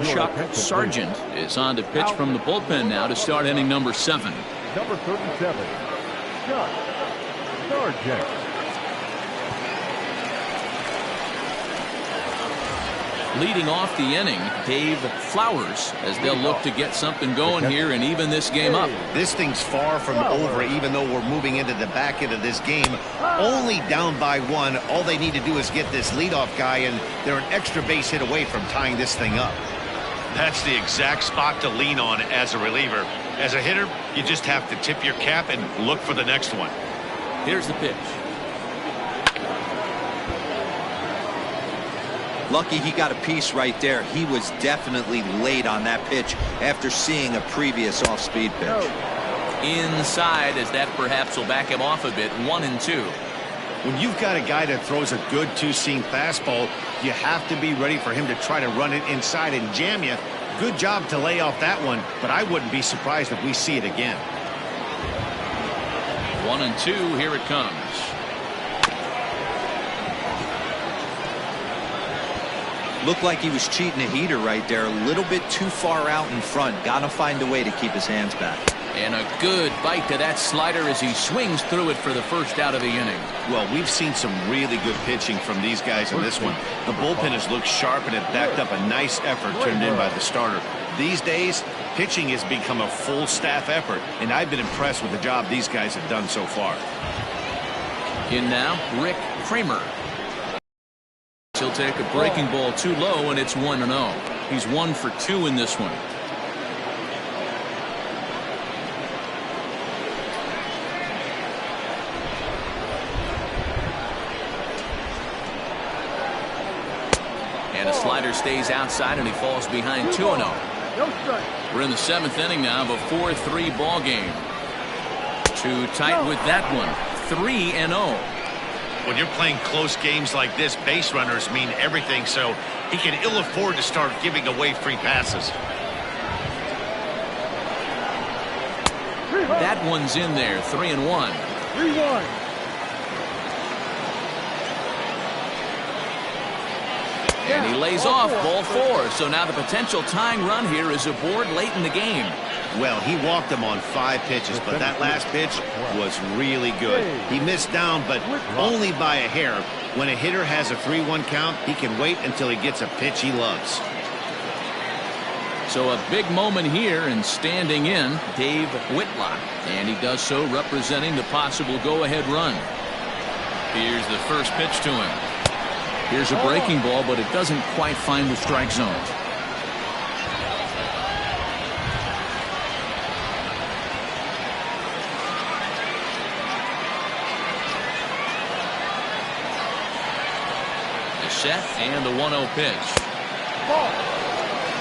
Chuck Sargent is on to pitch from the bullpen now to start inning number 7. Number 37, Chuck Sargent. Leading off the inning, Dave Flowers, as they'll look to get something going here and even this game up. This thing's far from over, even though we're moving into the back end of this game. Only down by 1. All they need to do is get this leadoff guy, and they're an extra base hit away from tying this thing up. That's the exact spot to lean on as a reliever. As a hitter, you just have to tip your cap and look for the next one. Here's the pitch. Lucky he got a piece right there. He was definitely late on that pitch after seeing a previous off-speed pitch. Inside, as that perhaps will back him off a bit. 1-2. When you've got a guy that throws a good two-seam fastball, you have to be ready for him to try to run it inside and jam you. Good job to lay off that one, but I wouldn't be surprised if we see it again. 1-2. Here it comes. Looked like he was cheating a heater right there. A little bit too far out in front. Gotta find a way to keep his hands back. And a good bite to that slider as he swings through it for the first out of the inning. Well, we've seen some really good pitching from these guys in this one. The bullpen has looked sharp and it backed up a nice effort turned in by the starter. These days, pitching has become a full staff effort, and I've been impressed with the job these guys have done so far. In now, Rick Kramer. He'll take a breaking ball too low, and it's 1-0. He's 1 for 2 in this one. And a slider stays outside, and he falls behind 2-0. No strike. We're in the 7th inning now of a 4-3 ball game. Too tight with that one. 3-0. When you're playing close games like this, base runners mean everything, so he can ill afford to start giving away free passes. That one's in there. 3-1. 3-1. And he lays off ball 4. So now the potential tying run here is aboard late in the game. Well, he walked him on 5 pitches, but that last pitch was really good. He missed down, but only by a hair. When a hitter has a 3-1 count, he can wait until he gets a pitch he loves. So a big moment here, and standing in, Dave Whitlock. And he does so representing the possible go-ahead run. Here's the first pitch to him. Here's a breaking ball, but it doesn't quite find the strike zone. Set and the 1-0 pitch.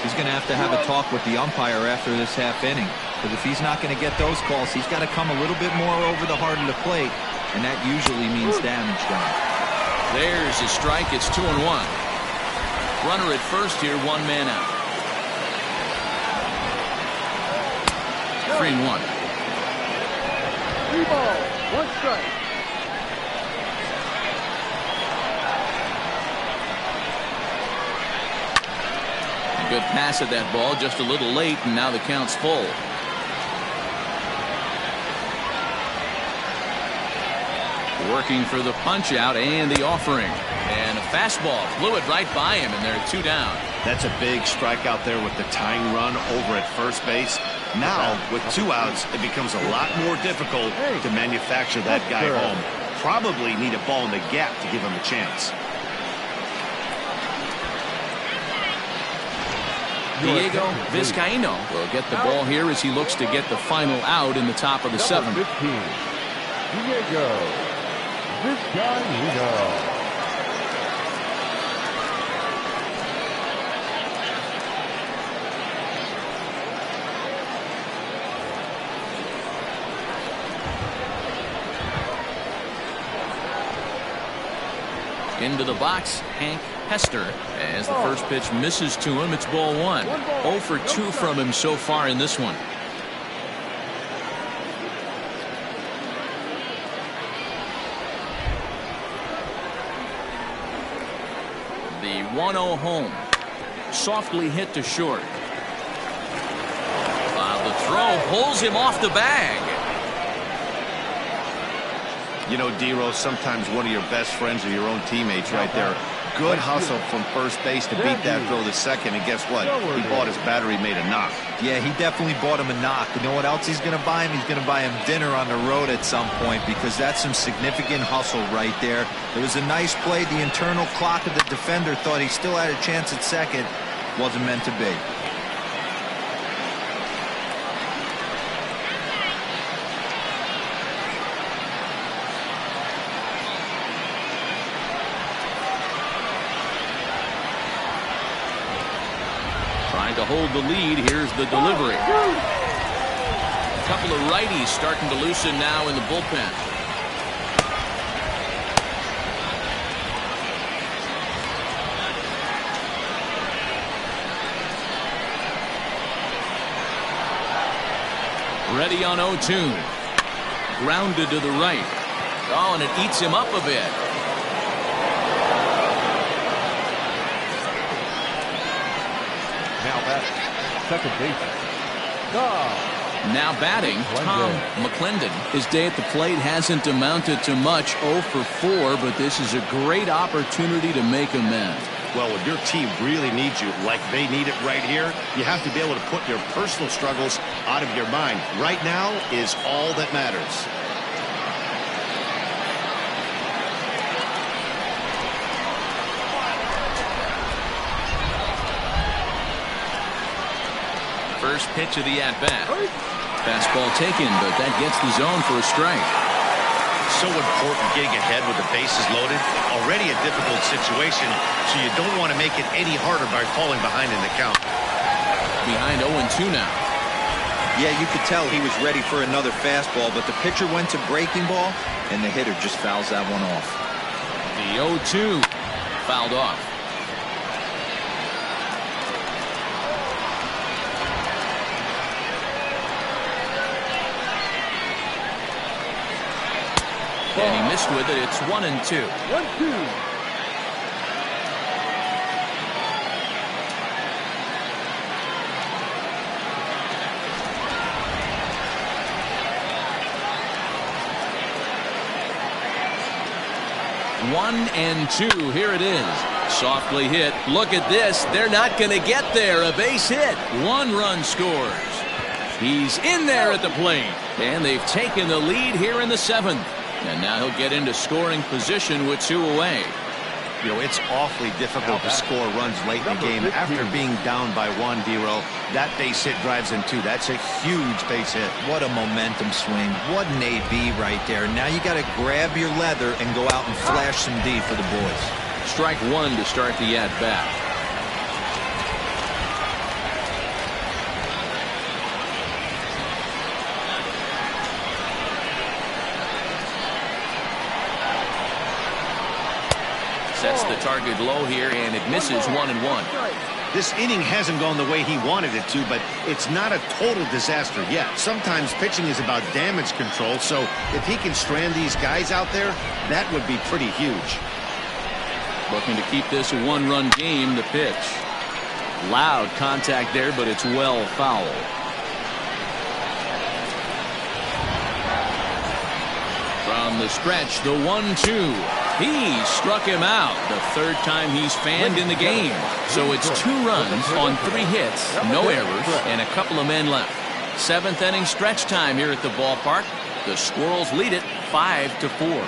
He's going to have a talk with the umpire after this half inning, because if he's not going to get those calls, he's got to come a little bit more over the heart of the plate, and that usually means damage done. There's a strike. It's 2-1. Runner at first here, 1 man out. 3-1. 3 balls, 1 strike. Good pass at that ball, just a little late, and now the count's full. Working for the punch out and the offering. And a fastball flew it right by him, and there are 2 down. That's a big strikeout there with the tying run over at first base. Now, with 2 outs, it becomes a lot more difficult to manufacture that guy home. Probably need a ball in the gap to give him a chance. Diego Vizcaino will get the ball here as he looks to get the final out in the top of the 7th. 15, Diego Vizcaino. Into the box, Hank Hester, as the first pitch misses to him. It's ball 1. 0 for 2 from him so far in this one. The 1-0 home. Softly hit to short. The throw pulls him off the bag. You know, D-Rose, sometimes one of your best friends are your own teammates right there. Good hustle from first base to beat that throw to second, and guess what? He bought his battery made a knock. Yeah, he definitely bought him a knock. You know what else he's going to buy him? He's going to buy him dinner on the road at some point, because that's some significant hustle right there. It was a nice play. The internal clock of the defender thought he still had a chance at second. Wasn't meant to be. Trying to hold the lead. Here's the delivery. A couple of righties starting to loosen now in the bullpen. Ready on 0-2. Grounded to the right. Oh, and it eats him up a bit. Now batting, second baseman. Now batting, Tom McClendon. His day at the plate hasn't amounted to much, 0 for 4, but this is a great opportunity to make amends. Well, when your team really needs you, like they need it right here, you have to be able to put your personal struggles out of your mind. Right now is all that matters. First pitch of the at-bat. Fastball taken, but that gets the zone for a strike. So important getting ahead with the bases loaded. Already a difficult situation, so you don't want to make it any harder by falling behind in the count. Behind 0-2 now. Yeah, you could tell he was ready for another fastball, but the pitcher went to breaking ball, and the hitter just fouls that one off. The 0-2 fouled off. And he missed with it. It's 1-2. 1-2. One and two. Here it is. Softly hit. Look at this. They're not going to get there. A base hit. 1 run scores. He's in there at the plate. And they've taken the lead here in the 7th. And now he'll get into scoring position with 2 away. You know, it's awfully difficult to score runs late in the game. After being down by 1, D-Roll, that base hit drives in 2. That's a huge base hit. What a momentum swing. What an AB right there. Now you got to grab your leather and go out and flash some D for the boys. Strike 1 to start the at-bat. Sets the target low here, and it misses 1-1. This inning hasn't gone the way he wanted it to, but it's not a total disaster yet. Sometimes pitching is about damage control, so if he can strand these guys out there, that would be pretty huge. Looking to keep this a 1-run game. The pitch. Loud contact there, but it's well fouled. From the stretch, the 1-2. He struck him out. The 3rd time he's fanned in the game. So it's 2 runs on 3 hits, no errors, and a couple of men left. 7th inning stretch time here at the ballpark. The Squirrels lead it 5-4.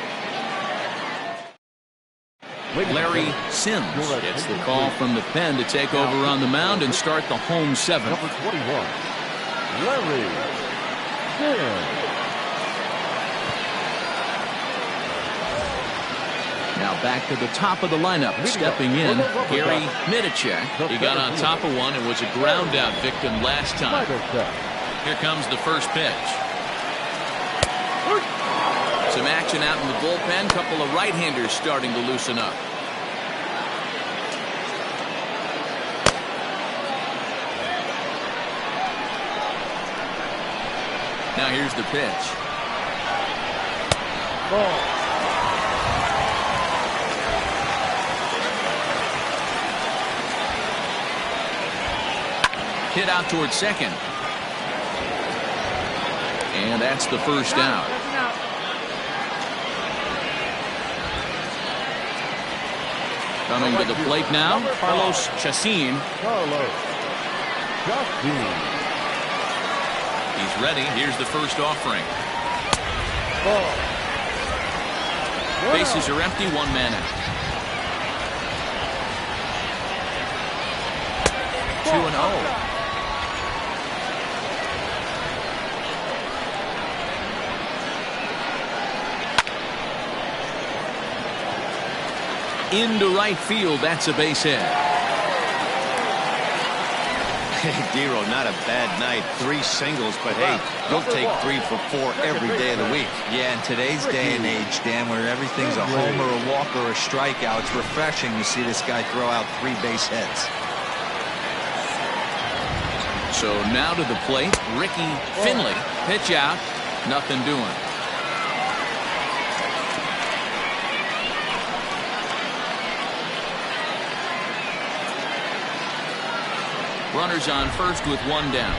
Larry Sims gets the call from the pen to take over on the mound and start the home 7th. Number 21, Larry Sims. Now back to the top of the lineup. Stepping in, Gary Midicek. He got on top of one and was a ground out victim last time. Here comes the first pitch. Some action out in the bullpen. Couple of right-handers starting to loosen up. Now here's the pitch. Ball. Hit out towards second. And that's the first out. Coming to the plate now, Carlos Chacin. Carlos Chacin. He's ready. Here's the first offering. Bases are empty, 1 man out. 2-0. Into right field, that's a base hit. Hey, Dero, not a bad night. 3 singles, but hey, don't take 3 for 4 every day of the week. Yeah, in today's day and age, Dan, where everything's a homer, a walk, or a strikeout, it's refreshing to see this guy throw out 3 base hits. So now to the plate, Ricky Finley. Pitch out, nothing doing. Runners on first with 1 down.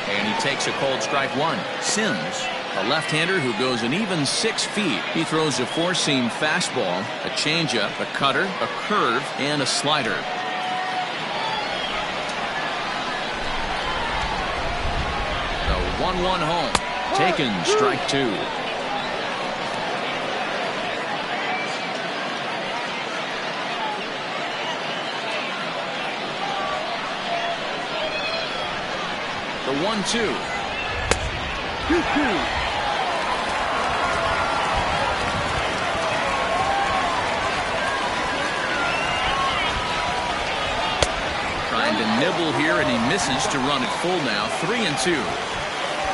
And he takes a cold strike 1. Sims, a left-hander who goes an even 6 feet. He throws a 4-seam fastball, a changeup, a cutter, a curve, and a slider. The 1-1 home. Taken, strike 2. The 1-2. 2-2. Trying to nibble here, and he misses to run it full now. 3-2.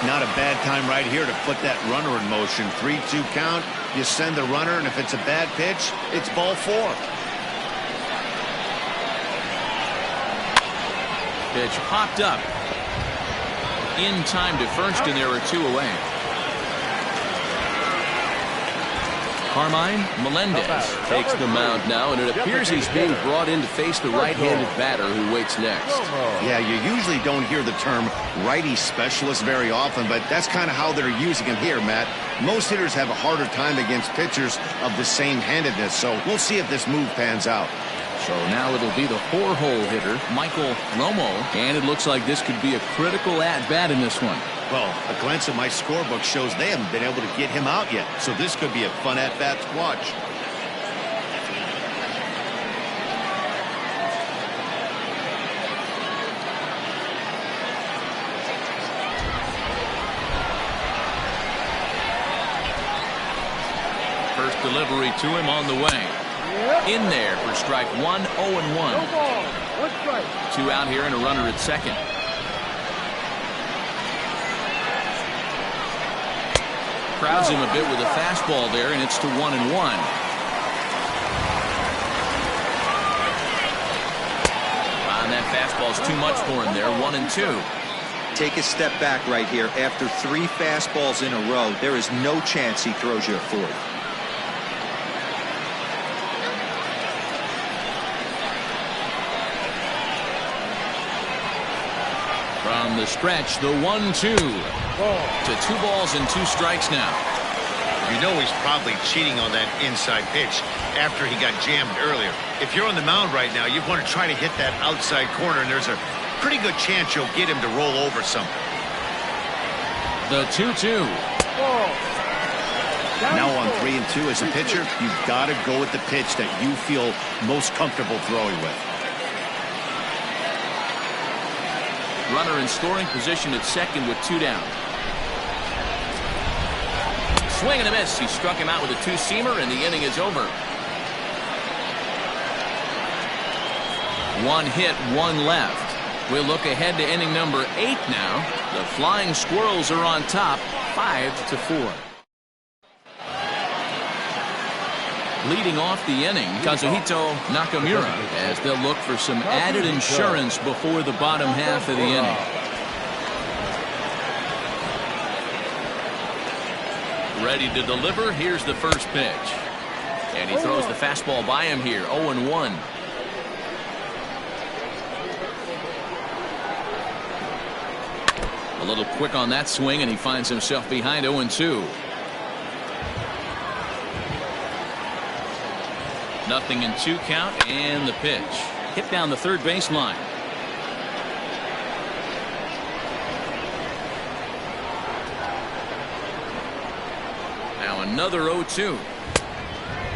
Not a bad time right here to put that runner in motion. 3-2 count. You send the runner, and if it's a bad pitch, it's ball 4. Pitch popped up. In time to first, and there are 2 away. Carmine Melendez takes the mound now, and it appears he's being brought in to face the right-handed batter who waits next. Yeah, you usually don't hear the term righty specialist very often, but that's kind of how they're using him here, Matt. Most hitters have a harder time against pitchers of the same handedness, so we'll see if this move pans out. So now it'll be the 4-hole hitter, Michael Romo, and it looks like this could be a critical at-bat in this one. Well, a glance at my scorebook shows they haven't been able to get him out yet, so this could be a fun at-bat to watch. First delivery to him on the way. In there for strike 1, 0-1. No ball. 1 strike. 2 out here and a runner at second. Crowds him a bit with a fastball there, and it's to 1-1. And that fastball's too much for him there. 1-2. Take a step back right here. After 3 fastballs in a row, there is no chance he throws you a 4th. From the stretch, the 1-2 to 2 balls and 2 strikes now. You know he's probably cheating on that inside pitch after he got jammed earlier. If you're on the mound right now, you want to try to hit that outside corner, and there's a pretty good chance you'll get him to roll over something. The 2-2. Now on 3-2 as a pitcher, you've got to go with the pitch that you feel most comfortable throwing with. Runner in scoring position at second with 2 down. Swing and a miss. He struck him out with a 2-seamer, and the inning is over. 1 hit, 1 left. We'll look ahead to inning number 8 now. The Flying Squirrels are on top, 5-4. Leading off the inning, Kazuhito Nakamura, as they'll look for some added insurance before the bottom half of the inning. Ready to deliver. Here's the first pitch. And he throws the fastball by him here, 0-1. A little quick on that swing, and he finds himself behind 0-2. 0-2 count, and the pitch hit down the third baseline. Now another 0-2.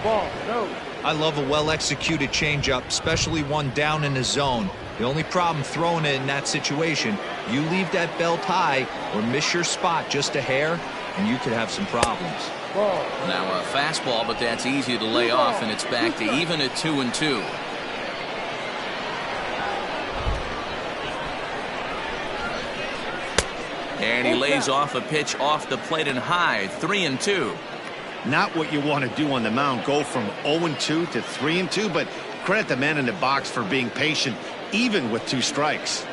Ball, no. I love a well-executed changeup, especially one down in the zone. The only problem throwing it in that situation, you leave that belt high or miss your spot just a hair, and you could have some problems. Ball. Now a fastball, but that's easy to lay off, and it's back to even at 2-2. And he lays off a pitch off the plate and high, 3-2. Not what you want to do on the mound, go from 0-2 to 3-2, but credit the man in the box for being patient, even with 2 strikes.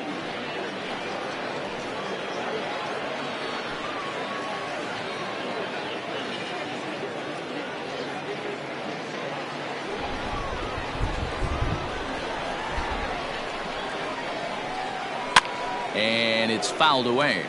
And it's fouled away.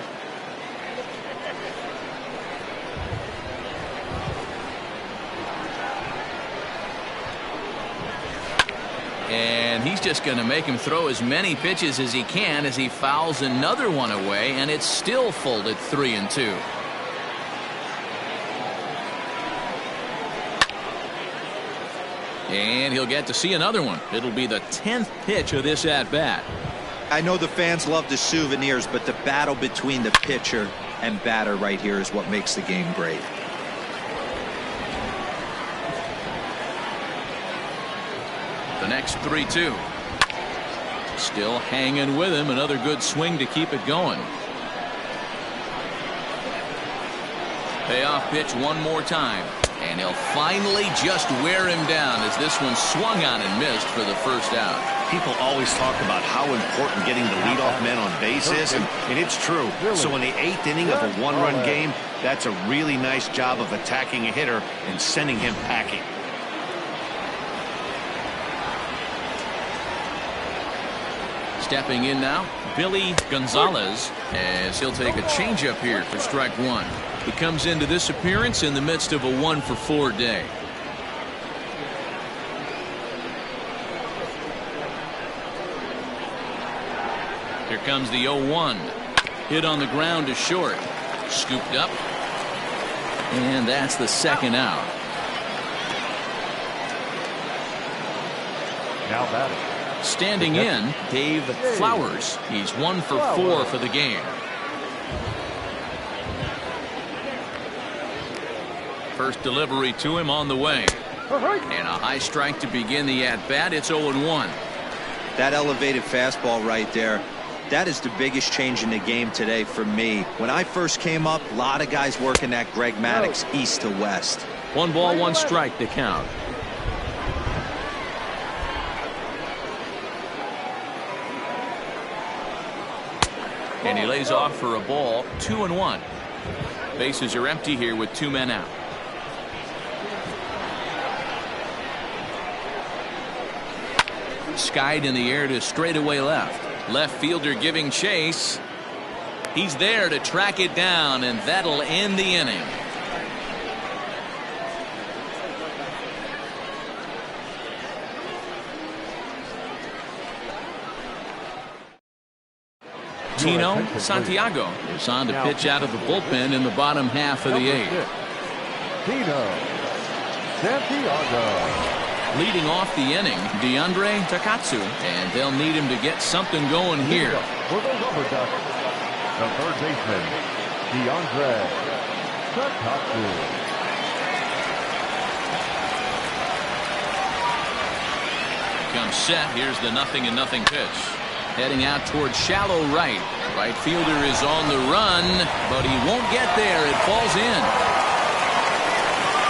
And he's just going to make him throw as many pitches as he can as he fouls another one away, and it's still full at 3-2. And he'll get to see another one. It'll be the 10th pitch of this at-bat. I know the fans love the souvenirs, but the battle between the pitcher and batter right here is what makes the game great. The next 3-2. Still hanging with him. Another good swing to keep it going. Payoff pitch one more time. And he'll finally just wear him down as this one swung on and missed for the first out. People always talk about how important getting the leadoff man on base is, and it's true. So in the 8th inning of a 1-run game, that's a really nice job of attacking a hitter and sending him packing. Stepping in now, Billy Gonzalez, as he'll take a changeup here for strike one. He comes into this appearance in the midst of a 1-for-4 day. Here comes the 0-1. Hit on the ground to short. Scooped up. And that's the second out. Now batting. Standing in, Dave Flowers. He's 1-for-4 for the game. First delivery to him on the way. And a high strike to begin the at-bat. It's 0-1. That elevated fastball right there, that is the biggest change in the game today for me. When I first came up, a lot of guys working that Greg Maddux east to west. 1 ball, 1 strike to count. And he lays off for a ball, 2-1. Bases are empty here with 2 men out. Skied in the air to straightaway left. Left fielder giving chase. He's there to track it down, and that'll end the inning. Tino Santiago is on to pitch out of the bullpen in the bottom half of the 8th. Tino Santiago. Leading off the inning, DeAndre Takatsu, and they'll need him to get something going here. For the Rubberducks, the third baseman, DeAndre Takatsu. Comes set. Here's the 0-0 pitch. Heading out towards shallow right. Right fielder is on the run, but he won't get there. It falls in.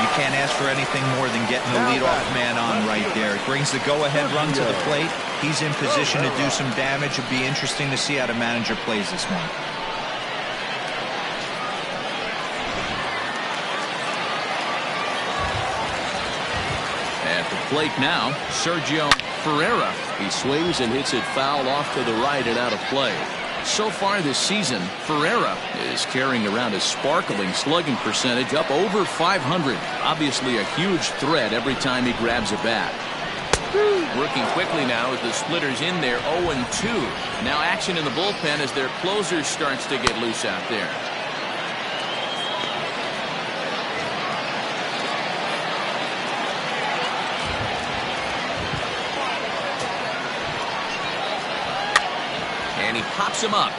You can't ask for anything more than getting the leadoff man on right there. It brings the go-ahead run to the plate. He's in position to do some damage. It'd be interesting to see how the manager plays this one. At the plate now, Sergio Ferreira. He swings and hits it foul off to the right and out of play. So far this season, Ferreira is carrying around a sparkling slugging percentage up over 500. Obviously a huge threat every time he grabs a bat. Working quickly now as the splitters in there 0-2. Now action in the bullpen as their closer starts to get loose out there. And he pops him up,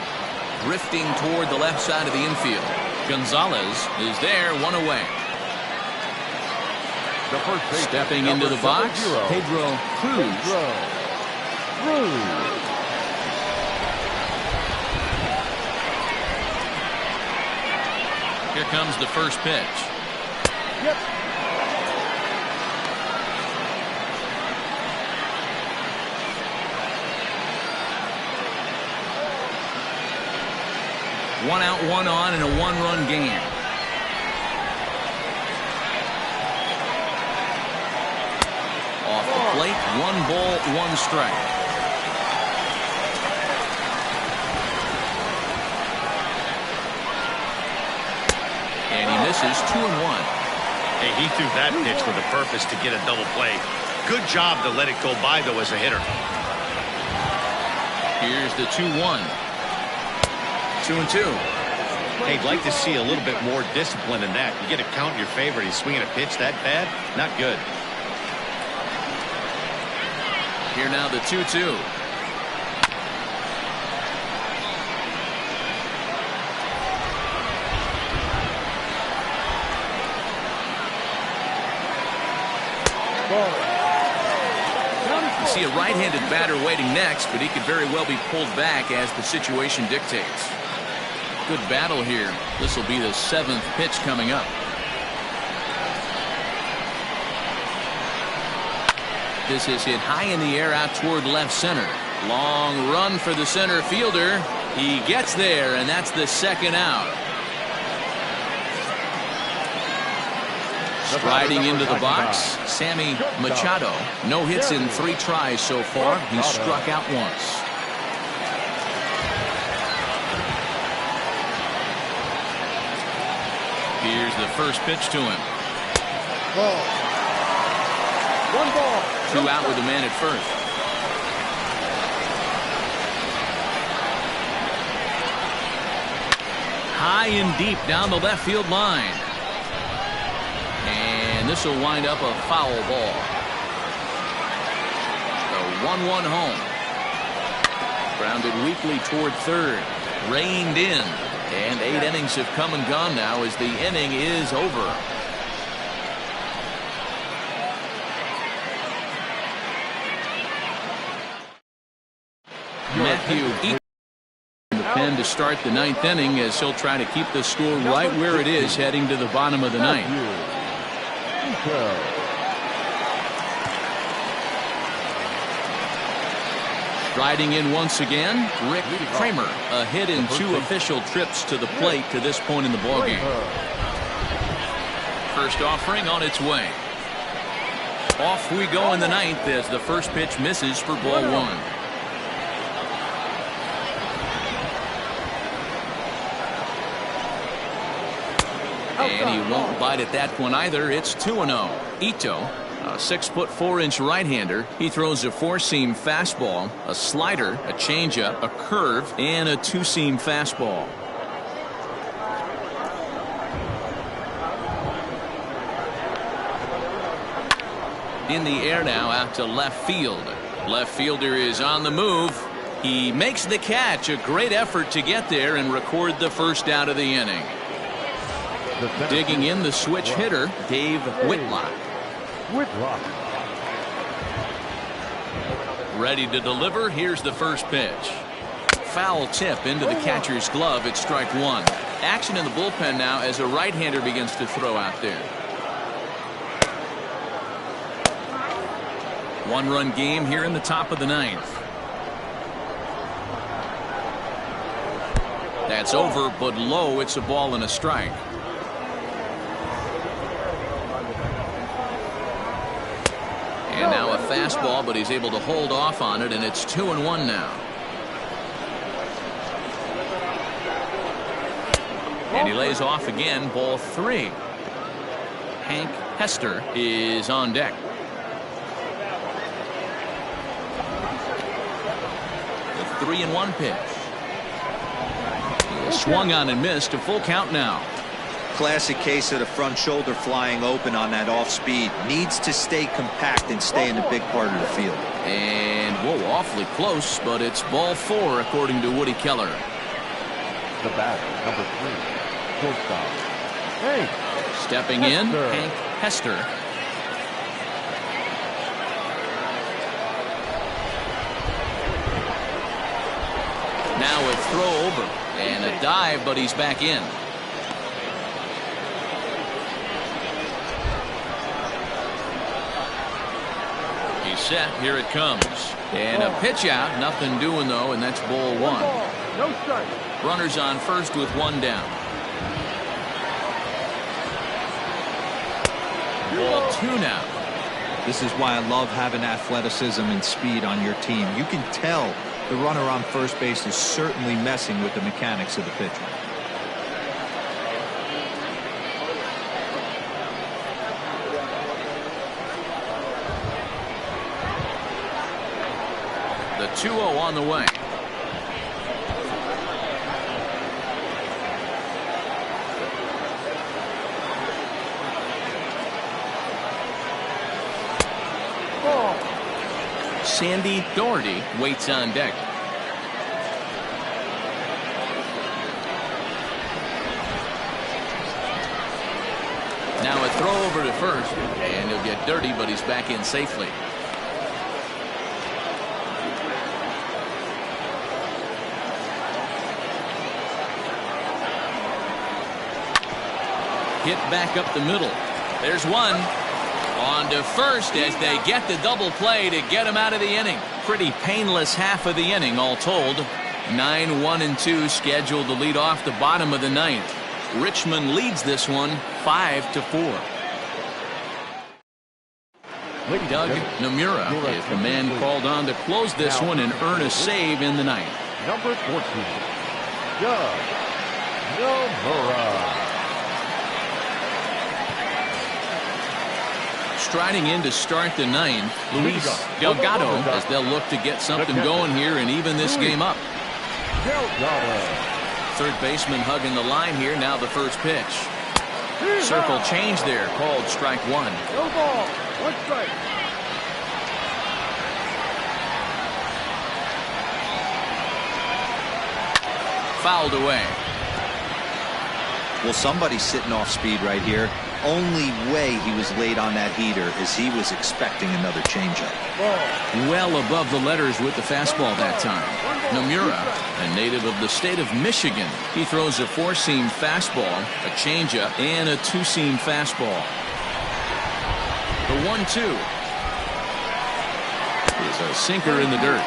drifting toward the left side of the infield. Gonzalez is there, one away. The first baseman, Stepping into the box, 70, Pedro Cruz. Here comes the first pitch. Yep. One out, one on, and a one-run game. Off the plate, 1 ball, 1 strike. And he misses 2-1. Hey, he threw that pitch with a purpose to get a double play. Good job to let it go by, though, as a hitter. Here's the 2-1. 2-2. Hey, I'd like to see a little bit more discipline in that. You get a count in your favor. He's swinging a pitch that bad? Not good. Here now the 2-2. You see a right-handed batter waiting next, but he could very well be pulled back as the situation dictates. Good battle here. This will be the 7th pitch coming up. This is hit high in the air out toward left center. Long run for the center fielder. He gets there, and that's the 2nd out. Striding into the box, Sammy Machado. No hits in 3 tries so far. He struck out once. Here's the first pitch to him. Ball. 1 ball. 2 out with a man at first. High and deep down the left field line. And this will wind up a foul ball. The 1-1 home. Grounded weakly toward third. Reined in. And 8 innings have come and gone now as the inning is over. Matthew Eaton in the pen to start the 9th inning as he'll try to keep the score right where it is heading to the bottom of the 9th. Striding in once again, Rick Kramer, a hit in 2 official trips to the plate to this point in the ballgame. First offering on its way. Off we go in the 9th as the first pitch misses for ball 1. And he won't bite at that one either. It's 2-0. Ito, a 6'4" right-hander. He throws a 4-seam fastball, a slider, a changeup, a curve, and a 2-seam fastball. In the air now out to left field. Left fielder is on the move. He makes the catch. A great effort to get there and record the first out of the inning. Digging in the switch hitter, Dave Whitlock. Ready to deliver. Here's the first pitch. Foul tip into the catcher's glove at strike 1. Action in the bullpen now as a right-hander begins to throw out there. 1-run game here in the top of the 9th. That's over, but low. It's a ball and a strike. And now a fastball, but he's able to hold off on it, and it's 2-1 now. And he lays off again, ball 3. Hank Hester is on deck. The 3-1 pitch. Swung on and missed. A full count now. Classic case of the front shoulder flying open on that off speed. Needs to stay compact and stay in the big part of the field. And whoa, awfully close, but it's ball 4 according to Woody Keller. The batter, number 3, shortstop, Hank Stepping in, Hank Hester. Now a throw over and a dive, but he's back in. He's set. Here it comes. And a pitch out. Nothing doing, though, and that's ball 1. No strike. Runners on first with 1 down. Ball 2 now. This is why I love having athleticism and speed on your team. You can tell the runner on first base is certainly messing with the mechanics of the pitcher. The 2-0 on the way. Sandy Doherty waits on deck. Now a throw over to first, and he'll get dirty, but he's back in safely. Hit back up the middle. There's one. On to first as they get the double play to get him out of the inning. Pretty painless half of the inning, all told. 9-1-2 scheduled to lead off the bottom of the 9th. Richmond leads this one 5-4. Doug Nomura is the man called on to close this one and earn a save in the 9th. number 14, Doug Nomura. Striding in to start the 9th, Luis Delgado, as they'll look to get something going here and even this game up. Delgado. Third baseman hugging the line here. Now the first pitch. Circle change there, called strike 1. No ball. 1 strike. Fouled away. Well, somebody's sitting off speed right here. Only way he was late on that heater is he was expecting another changeup. Well above the letters with the fastball that time. Nomura, a native of the state of Michigan. He throws a 4-seam fastball, a changeup, and a 2-seam fastball. The 1-2 is a sinker in the dirt.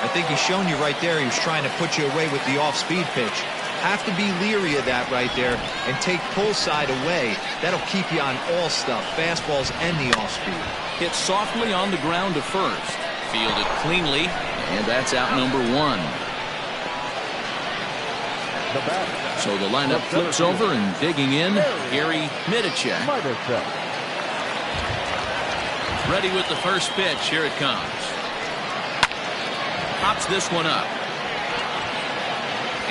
I think he's shown you right there he was trying to put you away with the off-speed pitch. Have to be leery of that right there and take pull side away. That'll keep you on all stuff, fastballs and the off-speed. Hit softly on the ground to first. Fielded cleanly, and that's out number 1. So the lineup flips over and digging in, Gary Midicek. Ready with the first pitch. Here it comes. Pops this one up.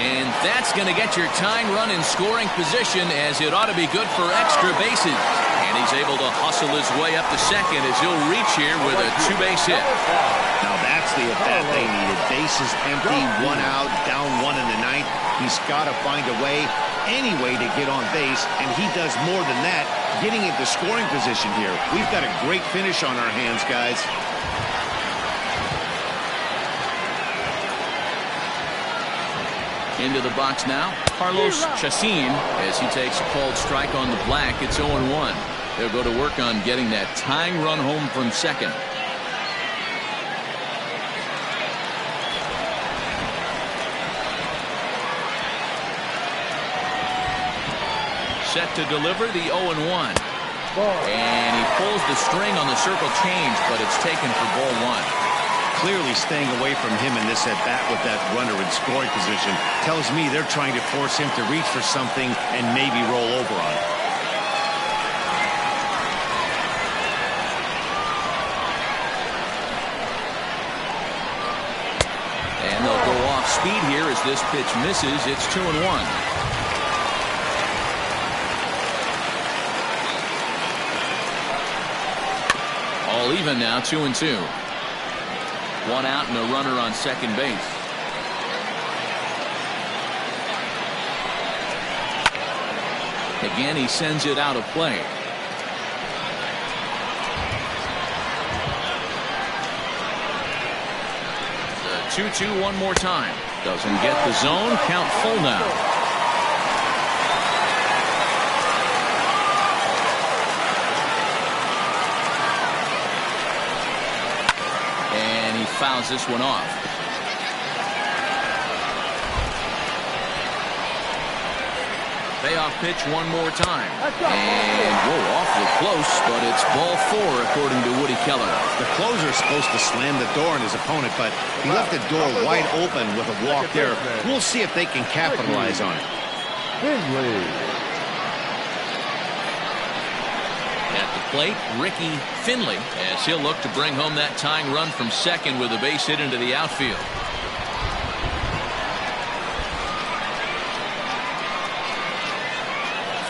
And that's going to get your tying run in scoring position, as it ought to be good for extra bases. And he's able to hustle his way up to second as he'll reach here with a 2-base hit. Now that's the at-bat they needed. Bases empty, 1 out, down 1 in the 9th. He's got to find a way, any way to get on base, and he does more than that, getting into scoring position here. We've got a great finish on our hands, guys. Into the box now, Carlos Chacin, as he takes a called strike on the black. It's 0-1. They'll go to work on getting that tying run home from second. Set to deliver the 0-1. And he pulls the string on the circle change, but it's taken for ball 1. clearly staying away from him in this at-bat with that runner in scoring position. Tells me they're trying to force him to reach for something and maybe roll over on it. And they'll go off speed here as this pitch misses. It's 2-1. All even now, 2-2. One out and a runner on second base. Again, he sends it out of play. The 2-2 one more time. Doesn't get the zone. Count full now. Fouls this one off. Payoff pitch one more time. And whoa, awfully close, but it's ball 4 according to Woody Keller. The closer is supposed to slam the door on his opponent, but he left the door wide open with a walk there. We'll see if they can capitalize on it. Plate, Ricky Finley, as he'll look to bring home that tying run from second with a base hit into the outfield.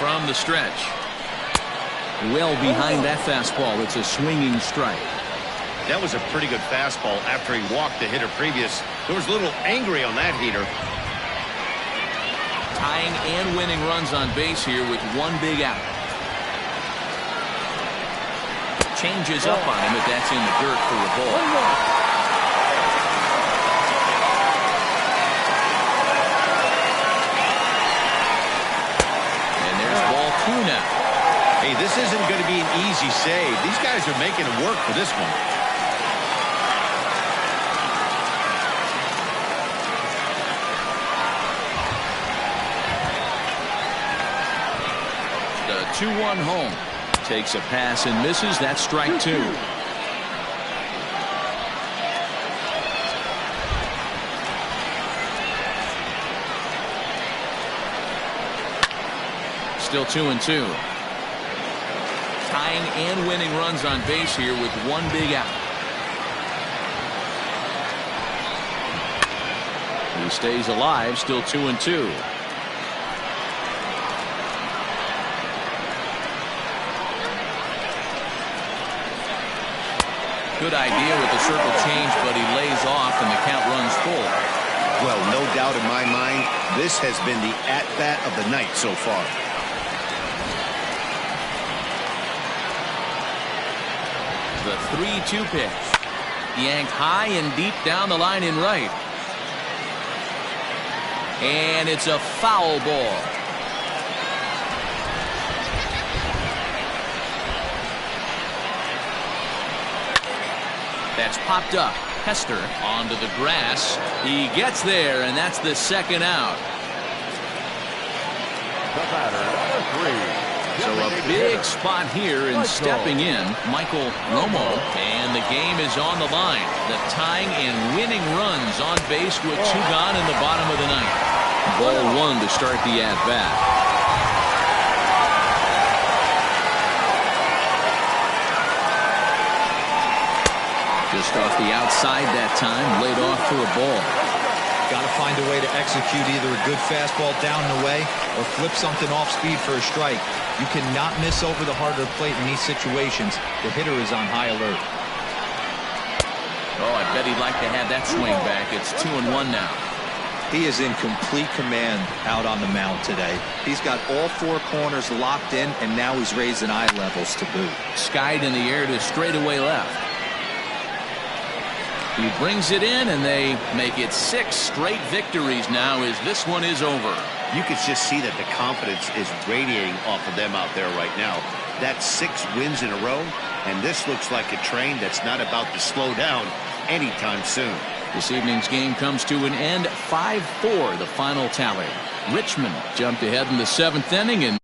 From the stretch. Well behind that fastball. It's a swinging strike. That was a pretty good fastball after he walked the hitter previous. There was a little angry on that heater. Tying and winning runs on base here with one big out. Changes up on him, but that's in the dirt for a ball. And there's ball 2 now. Hey, this isn't going to be an easy save. These guys are making it work for this one. The 2-1 home. Takes a pass and misses. That's strike 2. Still 2-2. Tying and winning runs on base here with one big out. He stays alive. Still 2-2. Good idea with the circle change, but he lays off and the count runs full. Well, no doubt in my mind, this has been the at-bat of the night so far. The 3-2 pitch. Yanked high and deep down the line in right. And it's a foul ball. That's popped up. Hester onto the grass. He gets there, and that's the second out. The batter, number 3. So a big spot here, and stepping in, Michael Romo, and the game is on the line. The tying and winning runs on base with 2 gone in the bottom of the ninth. Ball 1 to start the at-bat. Just off the outside that time, laid off for a ball. Got to find a way to execute either a good fastball down and away or flip something off speed for a strike. You cannot miss over the heart of the plate in these situations. The hitter is on high alert. Oh, I bet he'd like to have that swing back. It's 2-1 now. He is in complete command out on the mound today. He's got all 4 corners locked in, and now he's raising eye levels to boot. Skied in the air to straightaway left. He brings it in, and they make it 6 straight victories now as this one is over. You can just see that the confidence is radiating off of them out there right now. That's 6 wins in a row, and this looks like a train that's not about to slow down anytime soon. This evening's game comes to an end, 5-4 the final tally. Richmond jumped ahead in the 7th inning, and